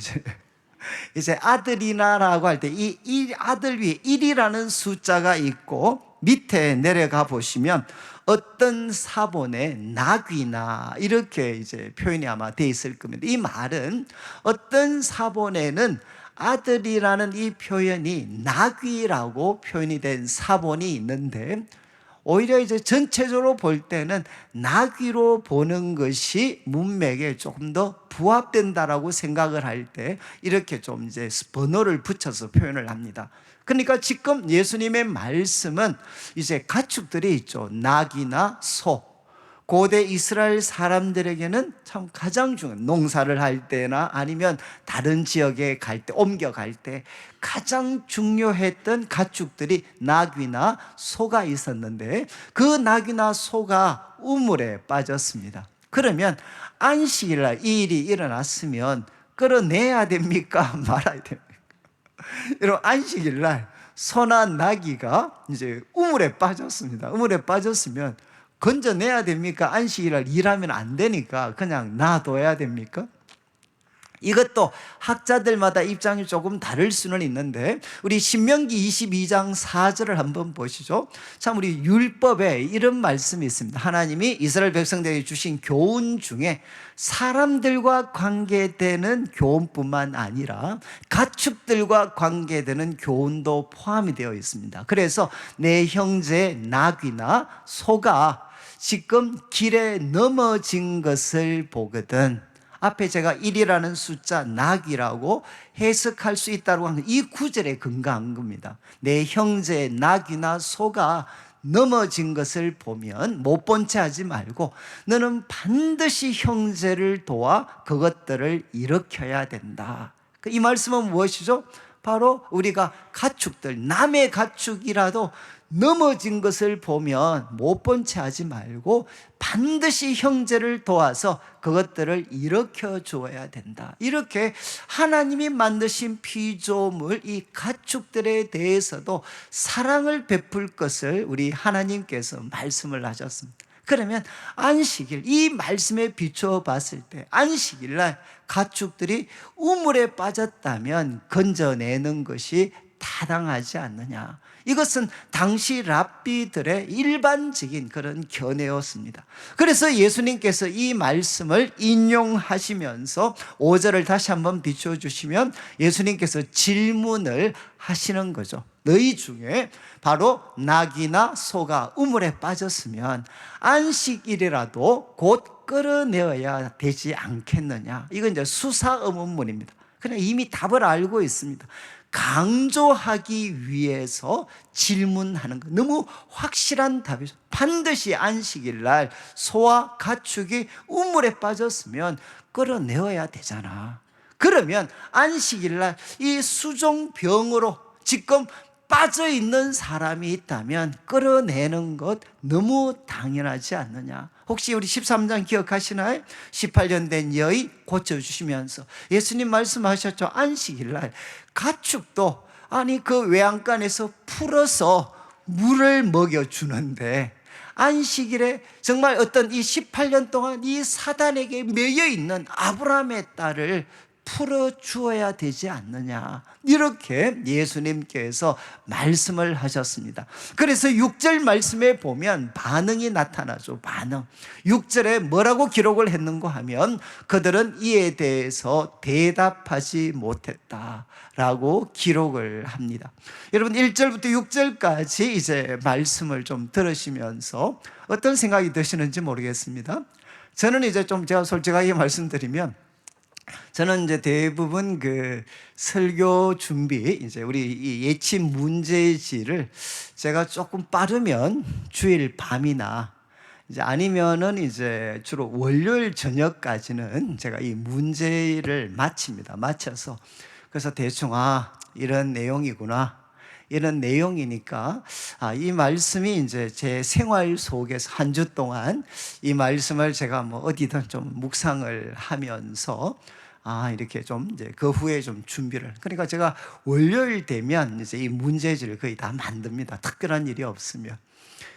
이제 아들이나라고 할 때 이 아들 위에 1이라는 숫자가 있고 밑에 내려가 보시면 어떤 사본에 나귀나 이렇게 이제 표현이 아마 돼 있을 겁니다. 이 말은 어떤 사본에는 아들이라는 이 표현이 나귀라고 표현이 된 사본이 있는데 오히려 이제 전체적으로 볼 때는 나귀로 보는 것이 문맥에 조금 더 부합된다라고 생각을 할 때 이렇게 좀 이제 번호를 붙여서 표현을 합니다. 그러니까 지금 예수님의 말씀은 이제 가축들이 있죠. 나귀나 소. 고대 이스라엘 사람들에게는 참 가장 중요한 농사를 할 때나 아니면 다른 지역에 갈 때, 옮겨갈 때 가장 중요했던 가축들이 나귀나 소가 있었는데 그 나귀나 소가 우물에 빠졌습니다. 그러면 안식일날 이 일이 일어났으면 끌어내야 됩니까? 말아야 됩니까? 여러분 안식일날 소나 나귀가 이제 우물에 빠졌습니다. 우물에 빠졌으면 건져내야 됩니까? 안식일날 일하면 안 되니까 그냥 놔둬야 됩니까? 이것도 학자들마다 입장이 조금 다를 수는 있는데 우리 신명기 22장 4절을 한번 보시죠. 참 우리 율법에 이런 말씀이 있습니다. 하나님이 이스라엘 백성들에게 주신 교훈 중에 사람들과 관계되는 교훈뿐만 아니라 가축들과 관계되는 교훈도 포함이 되어 있습니다. 그래서 내 형제 나귀나 소가 지금 길에 넘어진 것을 보거든 앞에 제가 1이라는 숫자 나귀라고 해석할 수 있다고 하는 이 구절에 근거한 겁니다. 내 형제 나귀나 소가 넘어진 것을 보면 못 본 채 하지 말고 너는 반드시 형제를 도와 그것들을 일으켜야 된다. 이 말씀은 무엇이죠? 바로 우리가 가축들, 남의 가축이라도 넘어진 것을 보면 못 본 채 하지 말고 반드시 형제를 도와서 그것들을 일으켜 주어야 된다. 이렇게 하나님이 만드신 피조물 이 가축들에 대해서도 사랑을 베풀 것을 우리 하나님께서 말씀을 하셨습니다. 그러면 안식일, 이 말씀에 비추어 봤을 때 안식일 날 가축들이 우물에 빠졌다면 건져내는 것이 타당하지 않느냐. 이것은 당시 랍비들의 일반적인 그런 견해였습니다. 그래서 예수님께서 이 말씀을 인용하시면서 5절을 다시 한번 비추어 주시면 예수님께서 질문을 하시는 거죠. 너희 중에 바로 낙이나 소가 우물에 빠졌으면 안식일이라도 곧 끌어내어야 되지 않겠느냐. 이건 이제 수사 의문문입니다. 그냥 이미 답을 알고 있습니다. 강조하기 위해서 질문하는 거. 너무 확실한 답이죠. 반드시 안식일 날 소와 가축이 우물에 빠졌으면 끌어내어야 되잖아. 그러면 안식일 날 이 수종병으로 지금 빠져 있는 사람이 있다면 끌어내는 것 너무 당연하지 않느냐. 혹시 우리 13장 기억하시나요? 18년 된 여인 고쳐주시면서 예수님 말씀하셨죠. 안식일 날 가축도 그 외양간에서 풀어서 물을 먹여주는데 안식일에 정말 어떤 이 18년 동안 이 사단에게 매여 있는 아브라함의 딸을 풀어주어야 되지 않느냐. 이렇게 예수님께서 말씀을 하셨습니다. 그래서 6절 말씀에 보면 반응이 나타나죠. 반응. 6절에 뭐라고 기록을 했는가 하면 그들은 이에 대해서 대답하지 못했다라고 기록을 합니다. 여러분 1절부터 6절까지 이제 말씀을 좀 들으시면서 어떤 생각이 드시는지 모르겠습니다. 저는 이제 좀 제가 솔직하게 말씀드리면 저는 이제 대부분 그 설교 준비, 이제 우리 이 예침 문제지를 제가 조금 빠르면 주일 밤이나 이제 아니면은 이제 주로 월요일 저녁까지는 제가 이 문제를 마칩니다. 마쳐서 그래서 대충 이런 내용이구나. 이런 내용이니까 이 말씀이 이제 제 생활 속에서 한 주 동안 이 말씀을 제가 뭐 어디든 좀 묵상을 하면서 이렇게 좀 이제 그 후에 좀 준비를. 그러니까 제가 월요일 되면 이제 이 문제지를 거의 다 만듭니다. 특별한 일이 없으면.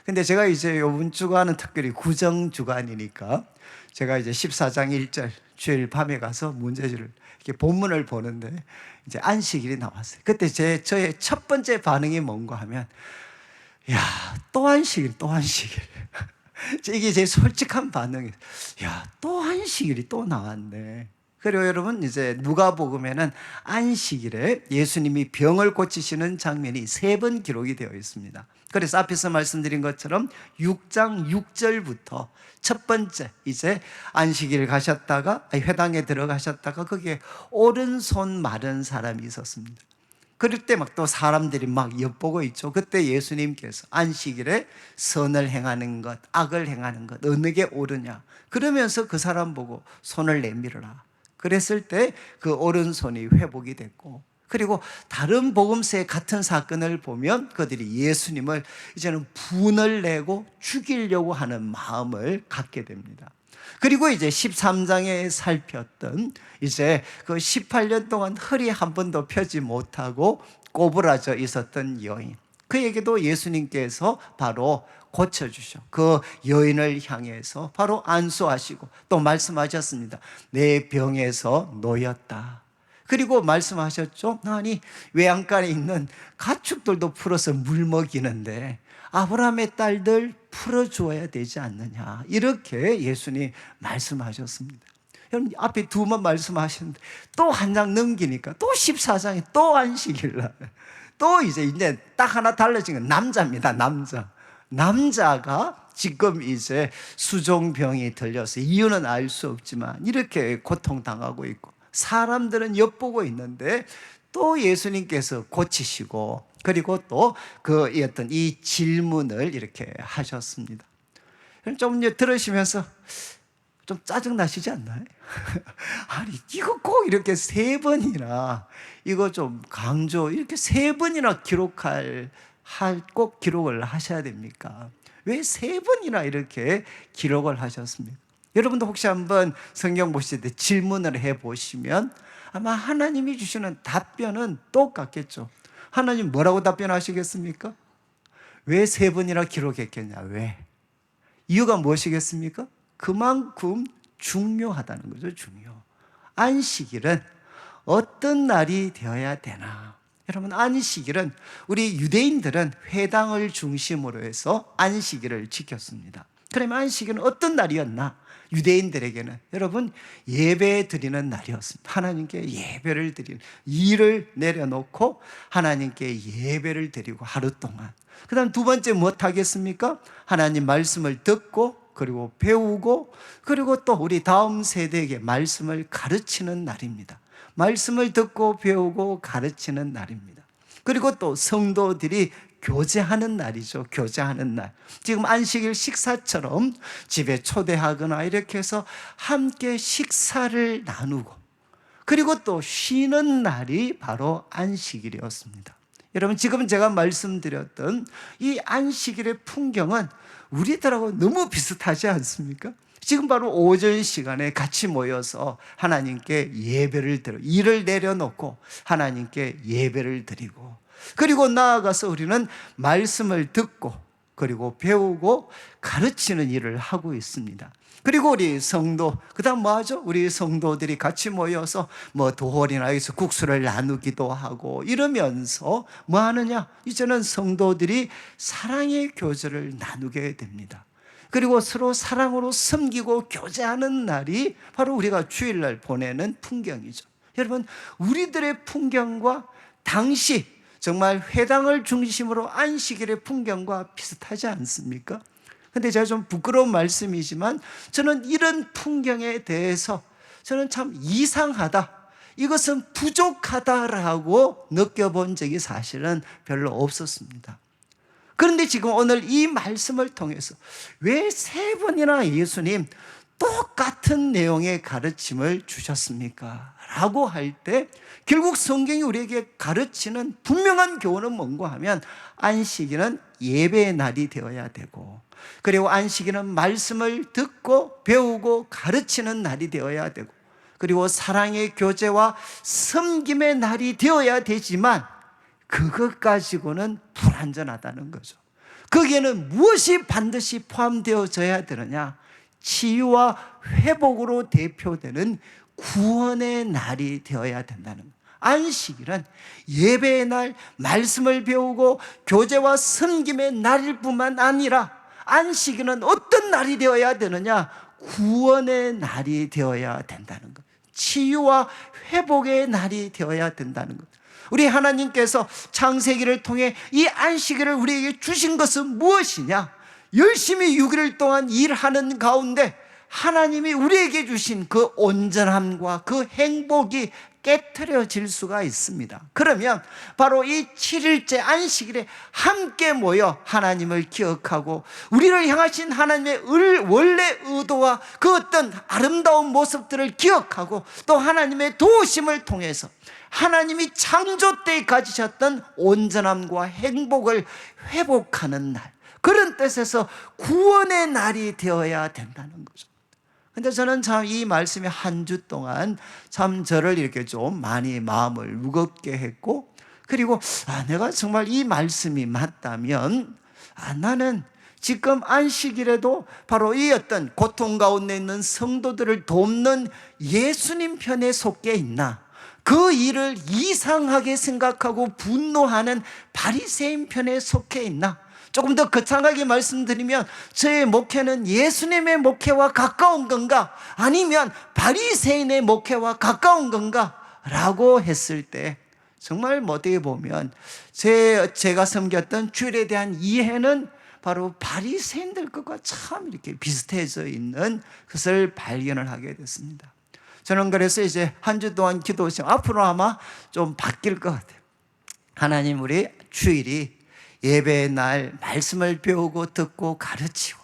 근데 제가 이제 이번 주간은 특별히 구정 주간이니까 제가 이제 14장 1절 주일 밤에 가서 문제지를 이렇게 본문을 보는데 이제 안식일이 나왔어요. 그때 저의 첫 번째 반응이 뭔가 하면 또 안식일. 이게 제 솔직한 반응이에요. 또 안식일이 또 나왔네. 그리고 여러분 이제 누가복음에는 안식일에 예수님이 병을 고치시는 장면이 3번 기록이 되어 있습니다. 그래서 앞에서 말씀드린 것처럼 6장 6절부터 첫 번째 이제 안식일 가셨다가 회당에 들어가셨다가 거기에 오른손 마른 사람이 있었습니다. 그럴 때 막 또 사람들이 막 엿보고 있죠. 그때 예수님께서 안식일에 선을 행하는 것, 악을 행하는 것 어느 게 옳으냐 그러면서 그 사람 보고 손을 내밀어라. 그랬을 때 그 오른손이 회복이 됐고, 그리고 다른 복음서의 같은 사건을 보면 그들이 예수님을 이제는 분을 내고 죽이려고 하는 마음을 갖게 됩니다. 그리고 이제 13장에 살폈던 이제 그 18년 동안 허리 한 번도 펴지 못하고 꼬부라져 있었던 여인, 그에게도 예수님께서 바로 고쳐주셔. 그 여인을 향해서 바로 안수하시고 또 말씀하셨습니다. 내 병에서 놓였다. 그리고 말씀하셨죠. 외양간에 있는 가축들도 풀어서 물 먹이는데 아브라함의 딸들 풀어줘야 되지 않느냐. 이렇게 예수님 말씀하셨습니다. 여러분 앞에 2번 말씀하셨는데 또 한 장 넘기니까 또 14장에 또 안식일 날 또 이제 딱 하나 달라진 건 남자입니다. 남자가 지금 이제 수종병이 들려서 이유는 알 수 없지만 이렇게 고통당하고 있고 사람들은 엿보고 있는데 또 예수님께서 고치시고 그리고 또 그 어떤 이 질문을 이렇게 하셨습니다. 좀 들으시면서 좀 짜증 나시지 않나요? 아니 이거 꼭 이렇게 3번이나 이거 좀 강조 이렇게 3번이나 꼭 기록을 하셔야 됩니까? 왜 3번이나 이렇게 기록을 하셨습니까? 여러분도 혹시 한번 성경 보실 때 질문을 해보시면 아마 하나님이 주시는 답변은 똑같겠죠. 하나님 뭐라고 답변하시겠습니까? 왜 3번이나 기록했겠냐? 왜? 이유가 무엇이겠습니까? 그만큼 중요하다는 거죠. 안식일은 어떤 날이 되어야 되나? 여러분, 안식일은 우리 유대인들은 회당을 중심으로 해서 안식일을 지켰습니다. 그러면 안식일은 어떤 날이었나? 유대인들에게는 여러분 예배 드리는 날이었습니다. 하나님께 예배를 드리는, 일을 내려놓고 하나님께 예배를 드리고 하루 동안. 그 다음 2번째 무엇 하겠습니까? 하나님 말씀을 듣고 그리고 배우고 그리고 또 우리 다음 세대에게 말씀을 가르치는 날입니다. 말씀을 듣고 배우고 가르치는 날입니다. 그리고 또 성도들이 교제하는 날이죠. 교제하는 날. 지금 안식일 식사처럼 집에 초대하거나 이렇게 해서 함께 식사를 나누고 그리고 또 쉬는 날이 바로 안식일이었습니다. 여러분, 지금 제가 말씀드렸던 이 안식일의 풍경은 우리들하고 너무 비슷하지 않습니까? 지금 바로 오전 시간에 같이 모여서 하나님께 예배를 드리고 일을 내려놓고 하나님께 예배를 드리고 그리고 나아가서 우리는 말씀을 듣고 그리고 배우고 가르치는 일을 하고 있습니다. 그리고 우리 성도, 그 다음 뭐 하죠? 우리 성도들이 같이 모여서 뭐 도홀이나 여기서 국수를 나누기도 하고 이러면서 뭐 하느냐? 이제는 성도들이 사랑의 교제를 나누게 됩니다. 그리고 서로 사랑으로 섬기고 교제하는 날이 바로 우리가 주일날 보내는 풍경이죠. 여러분, 우리들의 풍경과 당시 정말 회당을 중심으로 안식일의 풍경과 비슷하지 않습니까? 근데 제가 좀 부끄러운 말씀이지만 저는 이런 풍경에 대해서 저는 참 이상하다, 이것은 부족하다라고 느껴본 적이 사실은 별로 없었습니다. 그런데 지금 오늘 이 말씀을 통해서 왜 3번이나 예수님 똑같은 내용의 가르침을 주셨습니까? 라고 할 때 결국 성경이 우리에게 가르치는 분명한 교훈은 뭔가 하면 안식일은 예배의 날이 되어야 되고 그리고 안식일은 말씀을 듣고 배우고 가르치는 날이 되어야 되고 그리고 사랑의 교제와 섬김의 날이 되어야 되지만 그것 가지고는 불완전하다는 거죠. 거기에는 무엇이 반드시 포함되어져야 되느냐? 치유와 회복으로 대표되는 구원의 날이 되어야 된다는 거예요. 안식일은 예배의 날, 말씀을 배우고 교제와 섬김의 날일 뿐만 아니라 안식일은 어떤 날이 되어야 되느냐? 구원의 날이 되어야 된다는 것. 치유와 회복의 날이 되어야 된다는 것. 우리 하나님께서 창세기를 통해 이 안식일을 우리에게 주신 것은 무엇이냐? 열심히 6일 동안 일하는 가운데 하나님이 우리에게 주신 그 온전함과 그 행복이 깨트려질 수가 있습니다. 그러면 바로 이 7일째 안식일에 함께 모여 하나님을 기억하고 우리를 향하신 하나님의 원래 의도와 그 어떤 아름다운 모습들을 기억하고 또 하나님의 도우심을 통해서 하나님이 창조 때 가지셨던 온전함과 행복을 회복하는 날, 그런 뜻에서 구원의 날이 되어야 된다는 거죠. 근데 저는 참 이 말씀이 한 주 동안 참 저를 이렇게 좀 많이 마음을 무겁게 했고, 그리고 내가 정말 이 말씀이 맞다면 나는 지금 안식일에도 바로 이 어떤 고통 가운데 있는 성도들을 돕는 예수님 편에 속해 있나, 그 일을 이상하게 생각하고 분노하는 바리새인 편에 속해 있나, 조금 더 거창하게 말씀드리면 저의 목회는 예수님의 목회와 가까운 건가 아니면 바리새인의 목회와 가까운 건가 라고 했을 때 정말 어떻게 보면 제가 섬겼던 주일에 대한 이해는 바로 바리새인들 것과 참 이렇게 비슷해져 있는 것을 발견을 하게 됐습니다. 저는 그래서 이제 한 주 동안 기도했지만 앞으로 아마 좀 바뀔 것 같아요. 하나님, 우리 주일이 예배의 날 말씀을 배우고 듣고 가르치고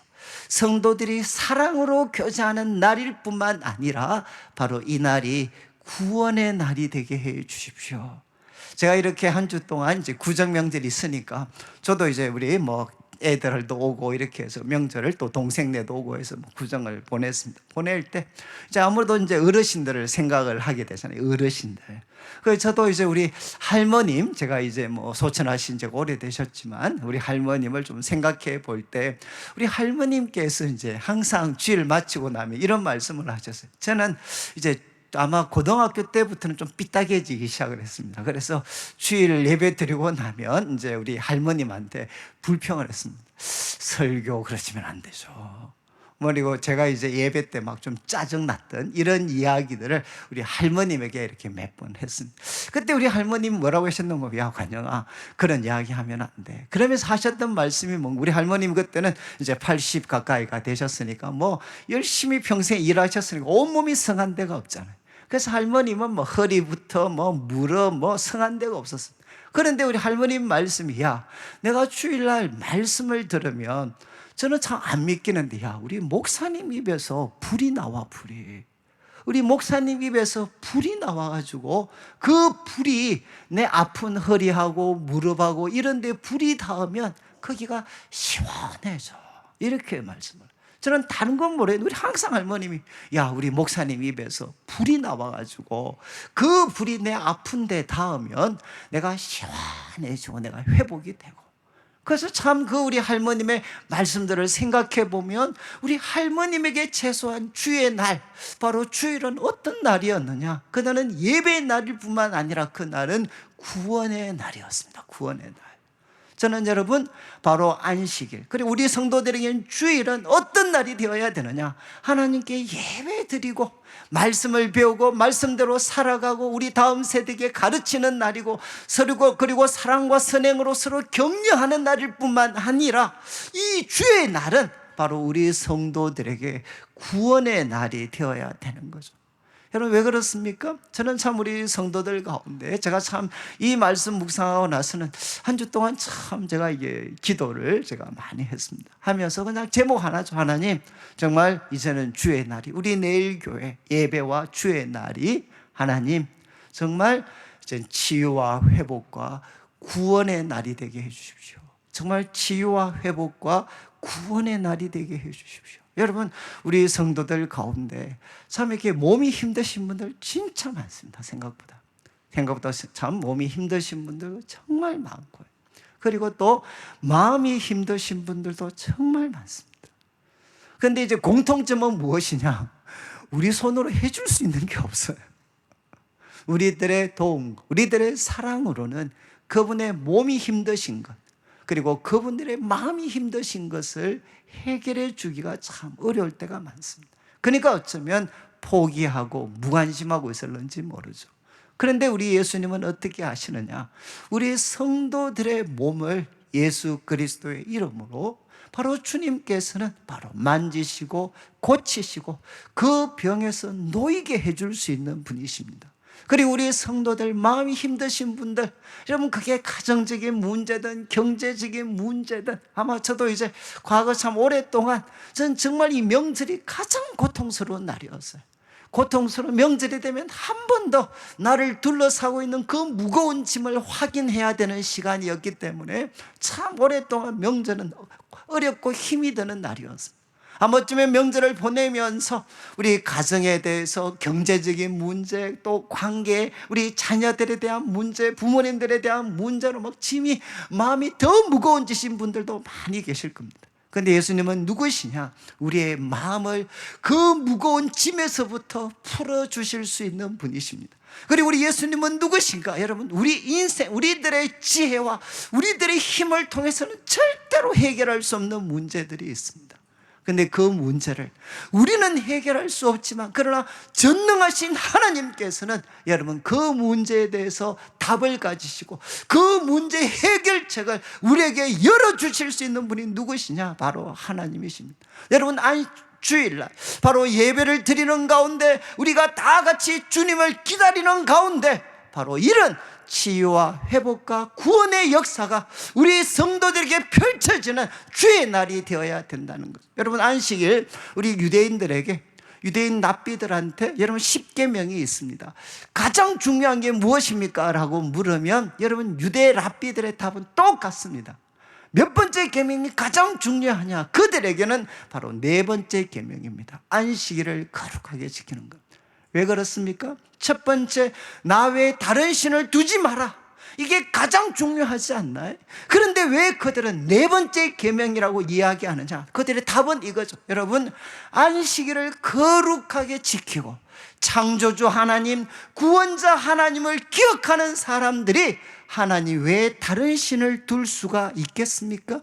성도들이 사랑으로 교제하는 날일 뿐만 아니라 바로 이 날이 구원의 날이 되게 해 주십시오. 제가 이렇게 한 주 동안 이제 구정 명절이 있으니까 저도 이제 우리 애들도 오고 이렇게 해서 명절을 또 동생네도 오고 해서 구정을 보냈습니다. 보낼 때 이제 아무래도 이제 어르신들을 생각을 하게 되잖아요. 어르신들. 그래서 저도 이제 우리 할머님, 제가 이제 소천하신 지가 오래되셨지만 우리 할머님을 좀 생각해 볼 때 우리 할머님께서 이제 항상 주일 마치고 나면 이런 말씀을 하셨어요. 저는 이제 아마 고등학교 때부터는 좀 삐딱해지기 시작을 했습니다. 그래서 주일 예배 드리고 나면 이제 우리 할머님한테 불평을 했습니다. 설교 그러시면 안 되죠. 그리고 제가 이제 예배 때 막 좀 짜증났던 이런 이야기들을 우리 할머님에게 이렇게 몇 번 했습니다. 그때 우리 할머님 뭐라고 하셨는 거야? 야, 관영아, 그런 이야기 하면 안 돼. 그러면서 하셨던 말씀이 우리 할머님 그때는 이제 80 가까이가 되셨으니까 열심히 평생 일하셨으니까 온몸이 성한 데가 없잖아요. 그래서 할머님은 허리부터 무릎 성한 데가 없었어요. 그런데 우리 할머님 말씀이, 야, 내가 주일날 말씀을 들으면 저는 참 안 믿기는데, 야, 우리 목사님 입에서 불이 나와, 불이. 우리 목사님 입에서 불이 나와가지고 그 불이 내 아픈 허리하고 무릎하고 이런 데 불이 닿으면 거기가 시원해져. 이렇게 말씀을. 저는 다른 건 모르겠는데 우리 항상 할머님이, 야, 우리 목사님 입에서 불이 나와가지고 그 불이 내 아픈 데 닿으면 내가 시원해지고 내가 회복이 되고. 그래서 참 우리 할머님의 말씀들을 생각해 보면 우리 할머님에게 최소한 주의 날, 바로 주일은 어떤 날이었느냐? 그날은 예배의 날일 뿐만 아니라 그날은 구원의 날이었습니다. 구원의 날. 저는 여러분 바로 안식일, 그리고 우리 성도들에게는 주일은 어떤 날이 되어야 되느냐? 하나님께 예배 드리고 말씀을 배우고 말씀대로 살아가고 우리 다음 세대에게 가르치는 날이고, 그리고 사랑과 선행으로 서로 격려하는 날일 뿐만 아니라 이 주의 날은 바로 우리 성도들에게 구원의 날이 되어야 되는 거죠. 여러분 왜 그렇습니까? 저는 참 우리 성도들 가운데 제가 참 이 말씀 묵상하고 나서는 한 주 동안 참 제가 이게 기도를 제가 많이 했습니다. 하면서 그냥 제목 하나죠. 하나님, 정말 이제는 주의 날이, 우리 내일 교회 예배와 주의 날이 하나님 정말 이제 치유와 회복과 구원의 날이 되게 해 주십시오. 정말 치유와 회복과 구원의 날이 되게 해 주십시오. 여러분 우리 성도들 가운데 참 이렇게 몸이 힘드신 분들 진짜 많습니다. 생각보다 참 몸이 힘드신 분들 정말 많고요. 그리고 또 마음이 힘드신 분들도 정말 많습니다. 그런데 이제 공통점은 무엇이냐? 우리 손으로 해줄 수 있는 게 없어요. 우리들의 도움, 우리들의 사랑으로는 그분의 몸이 힘드신 것, 그리고 그분들의 마음이 힘드신 것을 해결해 주기가 참 어려울 때가 많습니다. 그러니까 어쩌면 포기하고 무관심하고 있었는지 모르죠. 그런데 우리 예수님은 어떻게 하시느냐? 우리 성도들의 몸을 예수 그리스도의 이름으로 바로 주님께서는 바로 만지시고 고치시고 그 병에서 놓이게 해줄 수 있는 분이십니다. 그리고 우리 성도들 마음이 힘드신 분들, 여러분 그게 가정적인 문제든 경제적인 문제든, 아마 저도 이제 과거 참 오랫동안 전 정말 이 명절이 가장 고통스러운 날이었어요. 고통스러운 명절이 되면 한 번 더 나를 둘러싸고 있는 그 무거운 짐을 확인해야 되는 시간이었기 때문에 참 오랫동안 명절은 어렵고 힘이 드는 날이었어요. 아무쯤에 명절을 보내면서 우리 가정에 대해서 경제적인 문제, 또 관계, 우리 자녀들에 대한 문제, 부모님들에 대한 문제로 막 짐이, 마음이 더 무거워지신 분들도 많이 계실 겁니다. 그런데 예수님은 누구시냐? 우리의 마음을 그 무거운 짐에서부터 풀어주실 수 있는 분이십니다. 그리고 우리 예수님은 누구신가? 여러분, 우리 인생, 우리들의 지혜와 우리들의 힘을 통해서는 절대로 해결할 수 없는 문제들이 있습니다. 근데 그 문제를 우리는 해결할 수 없지만, 그러나 전능하신 하나님께서는 여러분 그 문제에 대해서 답을 가지시고 그 문제 해결책을 우리에게 열어주실 수 있는 분이 누구시냐? 바로 하나님이십니다. 여러분, 주일날 바로 예배를 드리는 가운데 우리가 다 같이 주님을 기다리는 가운데 바로 이런 치유와 회복과 구원의 역사가 우리 성도들에게 펼쳐지는 주의 날이 되어야 된다는 것. 여러분, 안식일 우리 유대인들에게, 유대인 랍비들한테 여러분 10계명이 있습니다. 가장 중요한 게 무엇입니까? 라고 물으면 여러분 유대 랍비들의 답은 똑같습니다. 몇 번째 계명이 가장 중요하냐? 그들에게는 바로 4번째 계명입니다. 안식일을 거룩하게 지키는 것. 왜 그렇습니까? 첫 번째, 나 외에 다른 신을 두지 마라. 이게 가장 중요하지 않나요? 그런데 왜 그들은 4번째 계명이라고 이야기하느냐? 그들의 답은 이거죠. 여러분, 안식일을 거룩하게 지키고 창조주 하나님, 구원자 하나님을 기억하는 사람들이 하나님 외에 다른 신을 둘 수가 있겠습니까?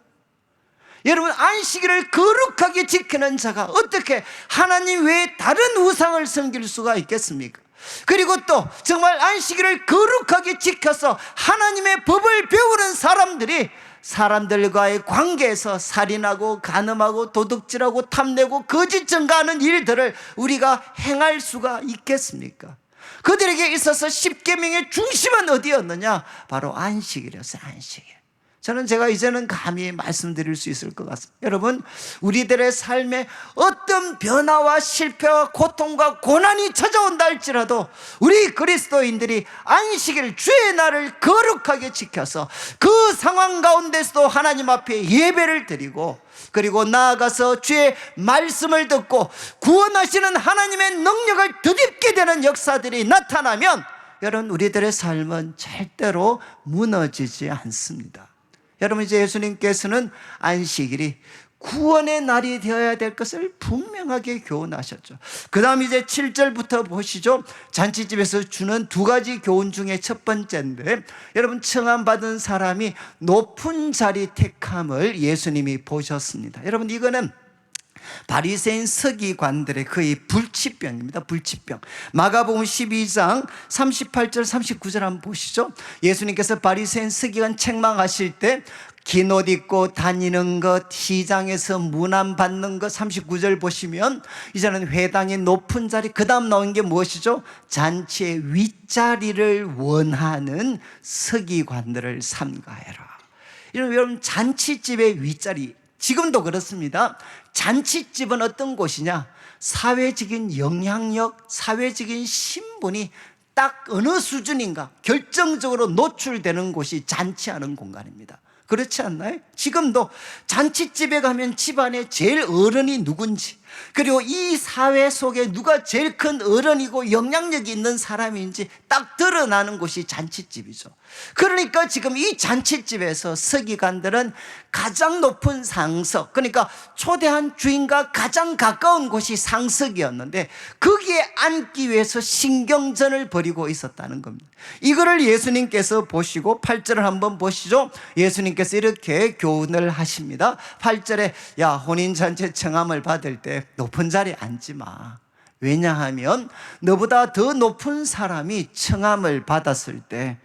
여러분, 안식일을 거룩하게 지키는 자가 어떻게 하나님 외에 다른 우상을 섬길 수가 있겠습니까? 그리고 또 정말 안식일을 거룩하게 지켜서 하나님의 법을 배우는 사람들이 사람들과의 관계에서 살인하고 간음하고 도둑질하고 탐내고 거짓 증가하는 일들을 우리가 행할 수가 있겠습니까? 그들에게 있어서 10계명의 중심은 어디였느냐? 바로 안식일이었어요. 안식일. 저는 제가 이제는 감히 말씀드릴 수 있을 것 같습니다. 여러분, 우리들의 삶에 어떤 변화와 실패와 고통과 고난이 찾아온다 할지라도 우리 그리스도인들이 안식일 주의 날을 거룩하게 지켜서 그 상황 가운데서도 하나님 앞에 예배를 드리고, 그리고 나아가서 주의 말씀을 듣고 구원하시는 하나님의 능력을 덧입게 되는 역사들이 나타나면 여러분, 우리들의 삶은 절대로 무너지지 않습니다. 여러분, 이제 예수님께서는 안식일이 구원의 날이 되어야 될 것을 분명하게 교훈하셨죠. 그 다음 이제 7절부터 보시죠. 잔치집에서 주는 2가지 교훈 중에 첫 번째인데, 여러분, 청함받은 사람이 높은 자리 택함을 예수님이 보셨습니다. 여러분, 이거는 바리새인 서기관들의 거의 불치병입니다. 불치병. 마가복음 12장 38절 39절 한번 보시죠. 예수님께서 바리새인 서기관 책망하실 때 긴 옷 입고 다니는 것, 시장에서 문안 받는 것, 39절 보시면 이제는 회당의 높은 자리, 그 다음 나온 게 무엇이죠? 잔치의 윗자리를 원하는 서기관들을 삼가해라. 여러분, 잔치집의 윗자리, 지금도 그렇습니다. 잔치집은 어떤 곳이냐? 사회적인 영향력, 사회적인 신분이 딱 어느 수준인가 결정적으로 노출되는 곳이 잔치하는 공간입니다. 그렇지 않나요? 지금도 잔치집에 가면 집안에 제일 어른이 누군지, 그리고 이 사회 속에 누가 제일 큰 어른이고 영향력이 있는 사람인지 딱 드러나는 곳이 잔치집이죠. 그러니까 지금 이 잔치집에서 서기관들은 가장 높은 상석, 그러니까 초대한 주인과 가장 가까운 곳이 상석이었는데 거기에 앉기 위해서 신경전을 벌이고 있었다는 겁니다. 이거를 예수님께서 보시고 8절을 한번 보시죠. 예수님께서 이렇게 교훈을 하십니다. 8절에 야, 혼인잔치 청함을 받을 때 높은 자리에 앉지 마. 왜냐하면 너보다 더 높은 사람이 청함을 받았을 때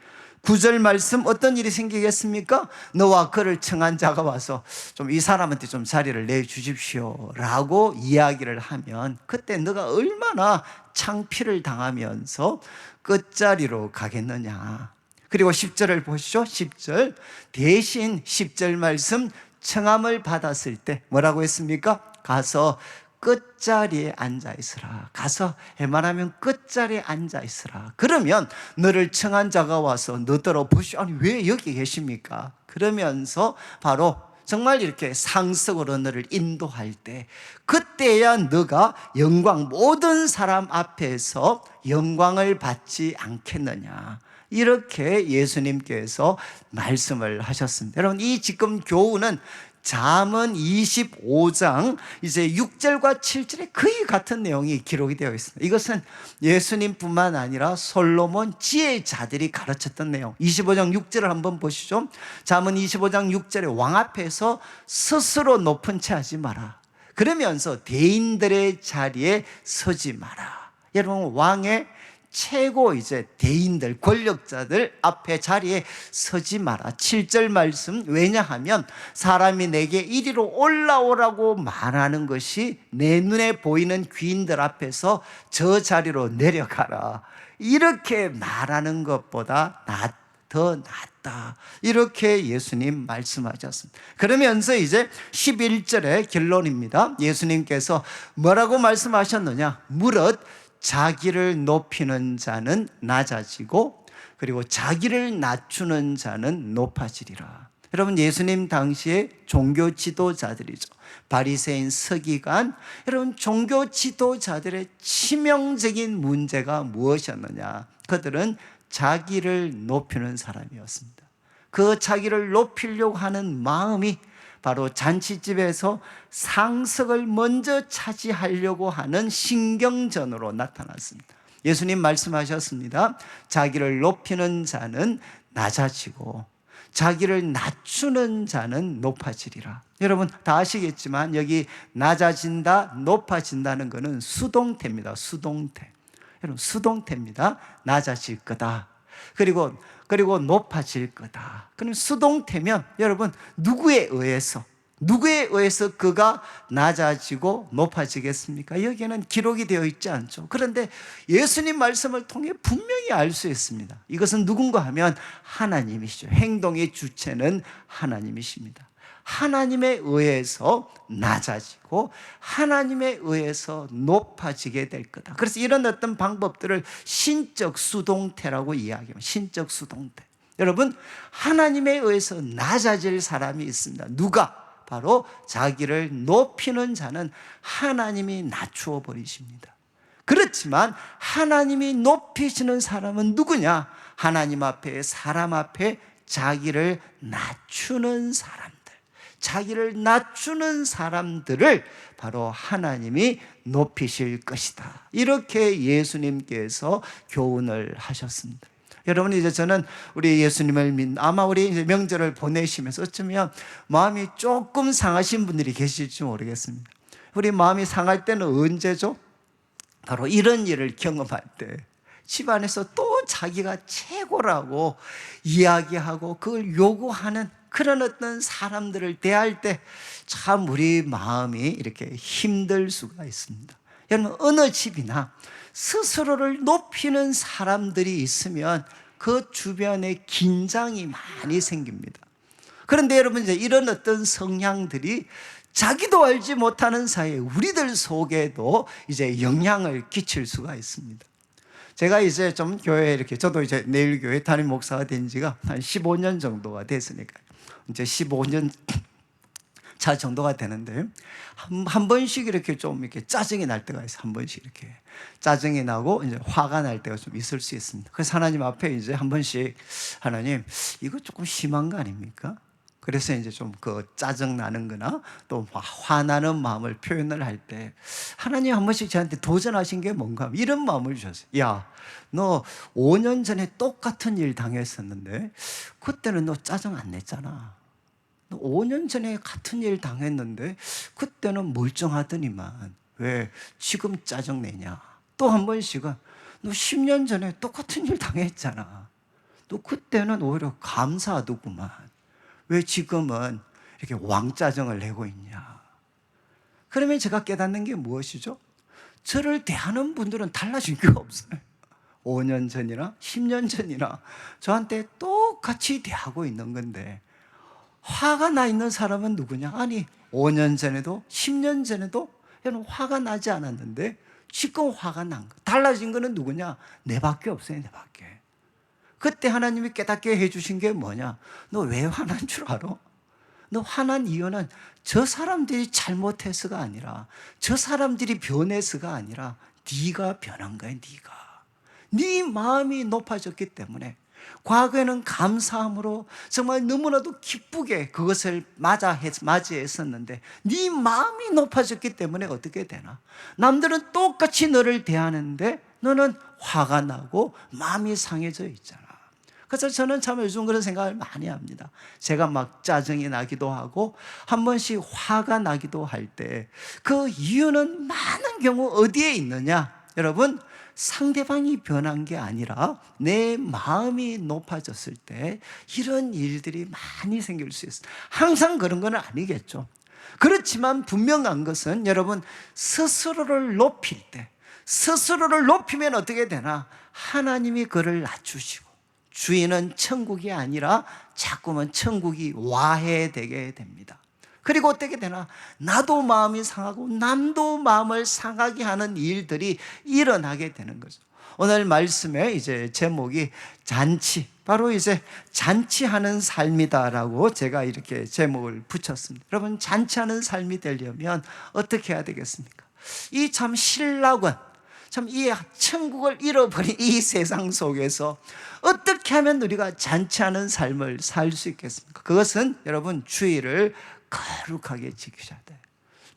9절 말씀 어떤 일이 생기겠습니까? 너와 그를 청한 자가 와서 좀 이 사람한테 좀 자리를 내주십시오 라고 이야기를 하면 그때 너가 얼마나 창피를 당하면서 끝자리로 가겠느냐. 그리고 10절을 보시죠. 10절 대신 10절 말씀, 청함을 받았을 때 뭐라고 했습니까? 가서 끝자리에 앉아있으라. 가서 웬만하면 끝자리에 앉아있으라. 그러면 너를 청한 자가 와서 너더러 보시, 아니 왜 여기 계십니까? 그러면서 바로 정말 이렇게 상석으로 너를 인도할 때 그때야 너가 영광, 모든 사람 앞에서 영광을 받지 않겠느냐. 이렇게 예수님께서 말씀을 하셨습니다. 여러분, 이 지금 교훈은 잠언 25장 이제 6절과 7절에 거의 같은 내용이 기록이 되어 있습니다. 이것은 예수님뿐만 아니라 솔로몬 지혜자들이 가르쳤던 내용. 25장 6절을 한번 보시죠. 잠언 25장 6절에 왕 앞에서 스스로 높은 채 하지 마라. 그러면서 대인들의 자리에 서지 마라. 여러분, 왕의 최고 이제 대인들, 권력자들 앞에 자리에 서지 마라. 7절 말씀, 왜냐하면 사람이 내게 이리로 올라오라고 말하는 것이 내 눈에 보이는 귀인들 앞에서 저 자리로 내려가라. 이렇게 말하는 것보다 더 낫다. 이렇게 예수님 말씀하셨습니다. 그러면서 이제 11절의 결론입니다. 예수님께서 뭐라고 말씀하셨느냐? 무릇 자기를 높이는 자는 낮아지고 그리고 자기를 낮추는 자는 높아지리라. 여러분, 예수님 당시에 종교 지도자들이죠. 바리새인, 서기관, 여러분 종교 지도자들의 치명적인 문제가 무엇이었느냐? 그들은 자기를 높이는 사람이었습니다. 그 자기를 높이려고 하는 마음이 바로 잔치집에서 상석을 먼저 차지하려고 하는 신경전으로 나타났습니다. 예수님 말씀하셨습니다. 자기를 높이는 자는 낮아지고 자기를 낮추는 자는 높아지리라. 여러분 다 아시겠지만 여기 낮아진다, 높아진다는 것은 수동태입니다. 수동태. 여러분 수동태입니다. 낮아질 거다. 그리고 높아질 거다. 그럼 수동태면 여러분 누구에 의해서 그가 낮아지고 높아지겠습니까? 여기에는 기록이 되어 있지 않죠. 그런데 예수님 말씀을 통해 분명히 알 수 있습니다. 이것은 누군가 하면 하나님이시죠. 행동의 주체는 하나님이십니다. 하나님에 의해서 낮아지고 하나님에 의해서 높아지게 될 거다. 그래서 이런 어떤 방법들을 신적 수동태라고 이야기합니다. 신적 수동태. 여러분, 하나님에 의해서 낮아질 사람이 있습니다. 누가? 바로 자기를 높이는 자는 하나님이 낮추어 버리십니다. 그렇지만 하나님이 높이시는 사람은 누구냐? 하나님 앞에, 사람 앞에 자기를 낮추는 사람들, 자기를 낮추는 사람들을 바로 하나님이 높이실 것이다. 이렇게 예수님께서 교훈을 하셨습니다. 여러분, 이제 저는 우리 예수님을 아마 우리 이제 명절을 보내시면서 어쩌면 마음이 조금 상하신 분들이 계실지 모르겠습니다. 우리 마음이 상할 때는 언제죠? 바로 이런 일을 경험할 때, 집안에서 또 자기가 최고라고 이야기하고 그걸 요구하는 그런 어떤 사람들을 대할 때 참 우리 마음이 이렇게 힘들 수가 있습니다. 여러분, 어느 집이나 스스로를 높이는 사람들이 있으면 그 주변에 긴장이 많이 생깁니다. 그런데 여러분, 이제 이런 어떤 성향들이 자기도 알지 못하는 사이에 우리들 속에도 이제 영향을 끼칠 수가 있습니다. 제가 이제 좀 교회에 이렇게, 저도 이제 내일 교회 담임 목사가 된 지가 한 15년 정도가 됐으니까 이제 15년 차 정도가 되는데 한 번씩 이렇게 좀 이렇게 짜증이 날 때가 있어요. 한 번씩 이렇게 짜증이 나고 이제 화가 날 때가 좀 있을 수 있습니다. 그래서 하나님 앞에 이제 한 번씩, 하나님 이거 조금 심한 거 아닙니까? 그래서 이제 좀 그 짜증 나는 거나 또 화나는 마음을 표현을 할 때 하나님 한 번씩 저한테 도전하신 게 뭔가 이런 마음을 주셨어요. 야, 너 5년 전에 똑같은 일 당했었는데 그때는 너 짜증 안 냈잖아. 5년 전에 같은 일 당했는데 그때는 멀쩡하더니만 왜 지금 짜증내냐. 또 한 번씩은 너 10년 전에 똑같은 일 당했잖아. 너 그때는 오히려 감사하더구만. 왜 지금은 이렇게 왕짜증을 내고 있냐. 그러면 제가 깨닫는 게 무엇이죠? 저를 대하는 분들은 달라진 게 없어요. 5년 전이나 10년 전이나 저한테 똑같이 대하고 있는 건데 화가 나 있는 사람은 누구냐? 아니 5년 전에도 10년 전에도 화가 나지 않았는데 지금 화가 난 거. 달라진 거는 누구냐? 내밖에 없어요. 내밖에. 그때 하나님이 깨닫게 해주신 게 뭐냐? 너 왜 화난 줄 알아? 너 화난 이유는 저 사람들이 잘못해서가 아니라 저 사람들이 변해서가 아니라 네가 변한 거야. 네가. 네 마음이 높아졌기 때문에 과거에는 감사함으로 정말 너무나도 기쁘게 그것을 맞이했었는데 네 마음이 높아졌기 때문에 어떻게 되나? 남들은 똑같이 너를 대하는데 너는 화가 나고 마음이 상해져 있잖아. 그래서 저는 참 요즘 그런 생각을 많이 합니다. 제가 막 짜증이 나기도 하고 한 번씩 화가 나기도 할 때 그 이유는 많은 경우 어디에 있느냐? 여러분, 상대방이 변한 게 아니라 내 마음이 높아졌을 때 이런 일들이 많이 생길 수 있어요. 항상 그런 건 아니겠죠. 그렇지만 분명한 것은 여러분, 스스로를 높일 때, 스스로를 높이면 어떻게 되나? 하나님이 그를 낮추시고 주인은 천국이 아니라 자꾸만 천국이 와해되게 됩니다. 그리고 어떻게 되나? 나도 마음이 상하고 남도 마음을 상하게 하는 일들이 일어나게 되는 거죠. 오늘 말씀의 이제 제목이 잔치, 바로 이제 잔치하는 삶이다라고 제가 이렇게 제목을 붙였습니다. 여러분, 잔치하는 삶이 되려면 어떻게 해야 되겠습니까? 이 참 신락은 참 이 천국을 잃어버린 이 세상 속에서 어떻게 하면 우리가 잔치하는 삶을 살 수 있겠습니까? 그것은 여러분, 주의를 거룩하게 지키셔야 돼요.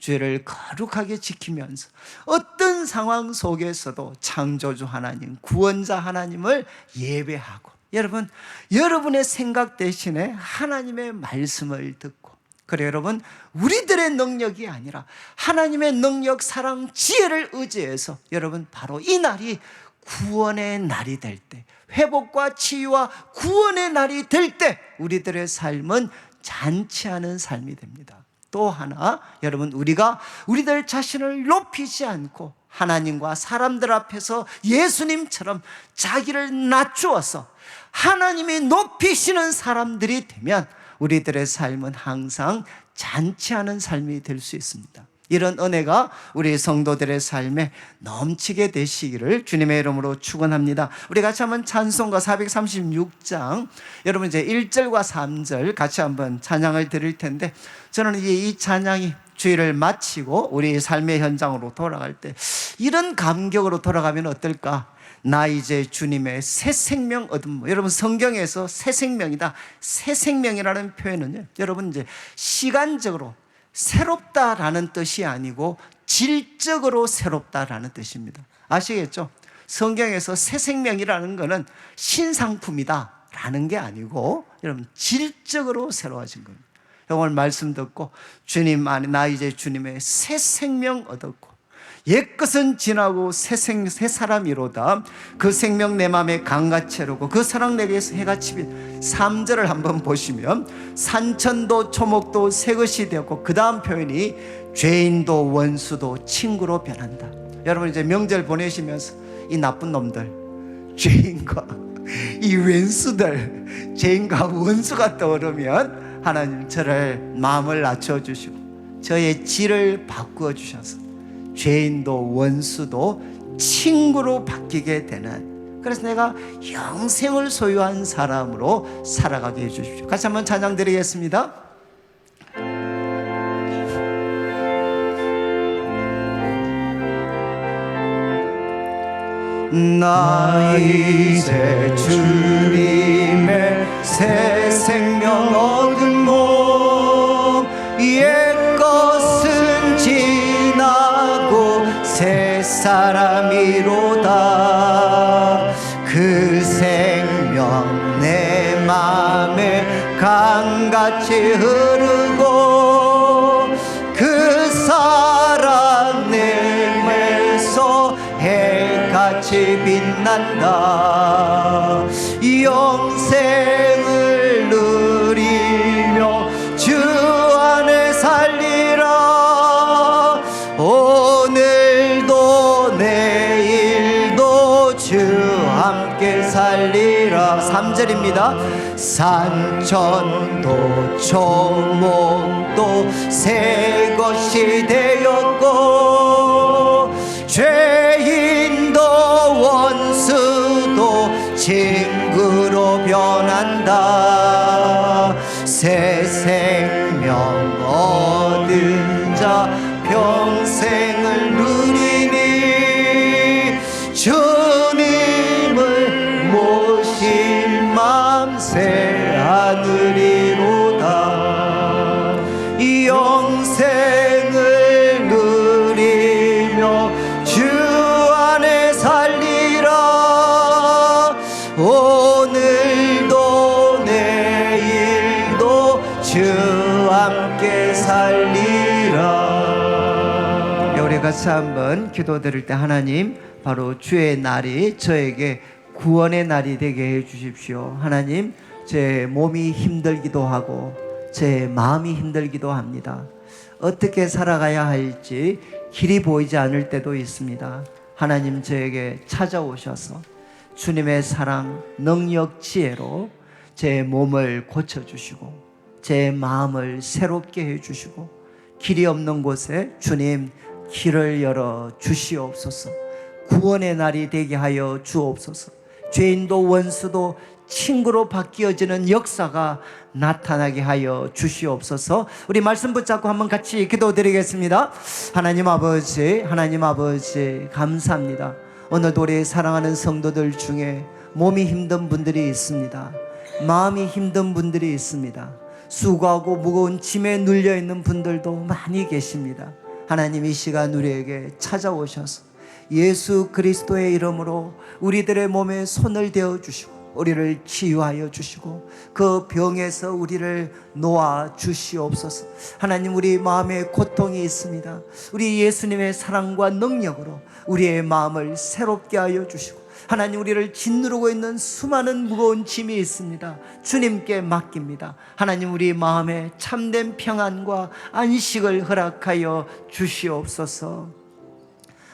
주의를 거룩하게 지키면서 어떤 상황 속에서도 창조주 하나님, 구원자 하나님을 예배하고, 여러분, 여러분의 생각 대신에 하나님의 말씀을 듣고, 그래 여러분, 우리들의 능력이 아니라 하나님의 능력, 사랑, 지혜를 의지해서 여러분, 바로 이 날이 구원의 날이 될 때, 회복과 치유와 구원의 날이 될 때 우리들의 삶은 잔치하는 삶이 됩니다. 또 하나, 여러분, 우리가 우리들 자신을 높이지 않고 하나님과 사람들 앞에서 예수님처럼 자기를 낮추어서 하나님이 높이시는 사람들이 되면 우리들의 삶은 항상 잔치하는 삶이 될 수 있습니다. 이런 은혜가 우리 성도들의 삶에 넘치게 되시기를 주님의 이름으로 축원합니다. 우리 같이 한번 찬송가 436장, 여러분 이제 1절과 3절 같이 한번 찬양을 드릴 텐데, 저는 이제 이 찬양이 주일을 마치고 우리 삶의 현장으로 돌아갈 때 이런 감격으로 돌아가면 어떨까? 나 이제 주님의 새 생명 얻음. 여러분, 성경에서 새 생명이다, 새 생명이라는 표현은요, 여러분 이제 시간적으로 새롭다라는 뜻이 아니고 질적으로 새롭다라는 뜻입니다. 아시겠죠? 성경에서 새 생명이라는 것은 신상품이다라는 게 아니고 여러분, 질적으로 새로워진 겁니다. 오늘 말씀 듣고 주님 안에 나 이제 주님의 새 생명 얻었고 옛것은 지나고 새 사람이로다. 그 생명 내 맘에 강같이 흐르고 그 사랑 내게서 해같이 빛. 3절을 한번 보시면 산천도 초목도 새 것이 되었고, 그 다음 표현이 죄인도 원수도 친구로 변한다. 여러분 이제 명절 보내시면서 이 나쁜 놈들, 죄인과 이 왼수들, 죄인과 원수가 떠오르면 하나님 저를 마음을 낮춰주시고 저의 질을 바꾸어 주셔서 죄인도 원수도 친구로 바뀌게 되는, 그래서 내가 영생을 소유한 사람으로 살아가게 해주십시오. 같이 한번 찬양 드리겠습니다. 나 이제 주님의 새 생명 얻은 몸, 옛것은 지나고 새 사람이로다. 그 생명 내 맘에 강같이 흐르고 그 사랑 내면서 해같이 빛난다. 영생을 누리며 주 안에 살리라. 오늘도 내일도 주 함께 살리라. 3절입니다. 산천도 초목도 새 것이 되었고 죄인도 원수도 친구로 변한다. 새 생명 얻은 자 평생을 누리니 주님을 모실 맘 새 하늘이로다. 이 영생을 누리며 주 안에 살리라. 오늘도 내일도 주 함께 살리라. 우리 같이 한번 기도 드릴 때, 하나님, 바로 주의 날이 저에게 구원의 날이 되게 해 주십시오. 하나님, 제 몸이 힘들기도 하고 제 마음이 힘들기도 합니다. 어떻게 살아가야 할지 길이 보이지 않을 때도 있습니다. 하나님, 저에게 찾아오셔서 주님의 사랑, 능력, 지혜로 제 몸을 고쳐주시고 제 마음을 새롭게 해주시고 길이 없는 곳에 주님 길을 열어 주시옵소서. 구원의 날이 되게 하여 주옵소서. 죄인도 원수도 친구로 바뀌어지는 역사가 나타나게 하여 주시옵소서. 우리 말씀 붙잡고 한번 같이 기도드리겠습니다. 하나님 아버지, 감사합니다. 오늘도 우리 사랑하는 성도들 중에 몸이 힘든 분들이 있습니다. 마음이 힘든 분들이 있습니다. 수고하고 무거운 짐에 눌려 있는 분들도 많이 계십니다. 하나님, 이 시간 우리에게 찾아오셔서 예수 그리스도의 이름으로 우리들의 몸에 손을 대어 주시고 우리를 치유하여 주시고 그 병에서 우리를 놓아 주시옵소서. 하나님, 우리 마음에 고통이 있습니다. 우리 예수님의 사랑과 능력으로 우리의 마음을 새롭게 하여 주시고 하나님, 우리를 짓누르고 있는 수많은 무거운 짐이 있습니다. 주님께 맡깁니다. 하나님, 우리 마음에 참된 평안과 안식을 허락하여 주시옵소서.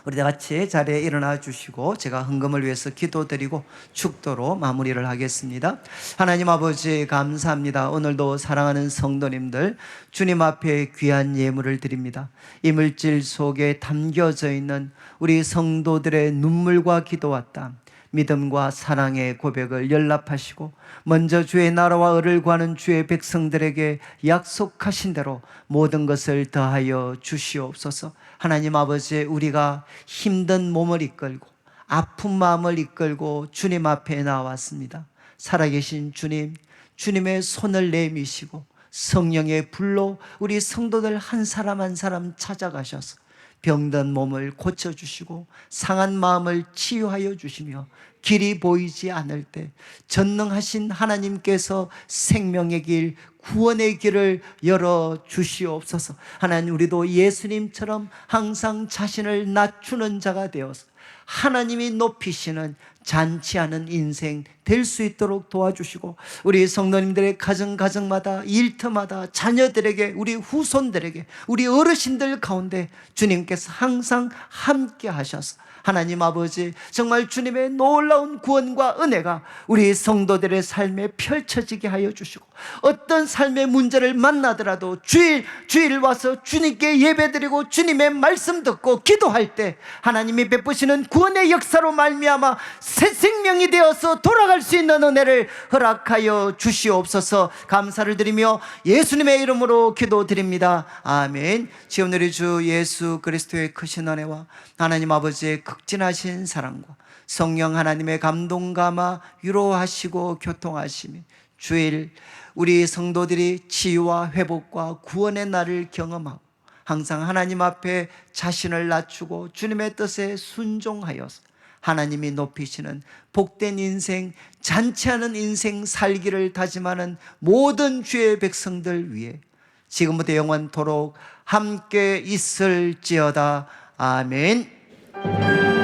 우리 다 같이 자리에 일어나 주시고 제가 헌금을 위해서 기도드리고 축도로 마무리를 하겠습니다. 하나님 아버지, 감사합니다. 오늘도 사랑하는 성도님들 주님 앞에 귀한 예물을 드립니다. 이물질 속에 담겨져 있는 우리 성도들의 눈물과 기도와 땀, 믿음과 사랑의 고백을 연락하시고 먼저 주의 나라와 의를 구하는 주의 백성들에게 약속하신 대로 모든 것을 더하여 주시옵소서. 하나님 아버지, 우리가 힘든 몸을 이끌고 아픈 마음을 이끌고 주님 앞에 나왔습니다. 살아계신 주님, 주님의 손을 내미시고 성령의 불로 우리 성도들 한 사람 한 사람 찾아가셔서 병든 몸을 고쳐주시고 상한 마음을 치유하여 주시며 길이 보이지 않을 때 전능하신 하나님께서 생명의 길, 구원의 길을 열어 주시옵소서. 하나님, 우리도 예수님처럼 항상 자신을 낮추는 자가 되어서 하나님이 높이시는 잔치하는 인생 될 수 있도록 도와주시고 우리 성도님들의 가정마다 일터마다 자녀들에게, 우리 후손들에게, 우리 어르신들 가운데 주님께서 항상 함께 하셔서 하나님 아버지, 정말 주님의 놀라운 구원과 은혜가 우리 성도들의 삶에 펼쳐지게 하여 주시고 어떤 삶의 문제를 만나더라도 주일 와서 주님께 예배드리고 주님의 말씀 듣고 기도할 때 하나님이 베푸시는 구원의 역사로 말미암아 새 생명이 되어서 돌아갈 수 있는 은혜를 허락하여 주시옵소서. 감사를 드리며 예수님의 이름으로 기도드립니다. 아멘. 지금 우리 주 예수 그리스도의 크신 은혜와 하나님 아버지의 극진하신 사랑과 성령 하나님의 감동 감화 위로하시고 교통하시며 주일 우리 성도들이 치유와 회복과 구원의 날을 경험하고 항상 하나님 앞에 자신을 낮추고 주님의 뜻에 순종하여서 하나님이 높이시는 복된 인생, 잔치하는 인생 살기를 다짐하는 모든 주의 백성들 위해 지금부터 영원토록 함께 있을지어다. 아멘.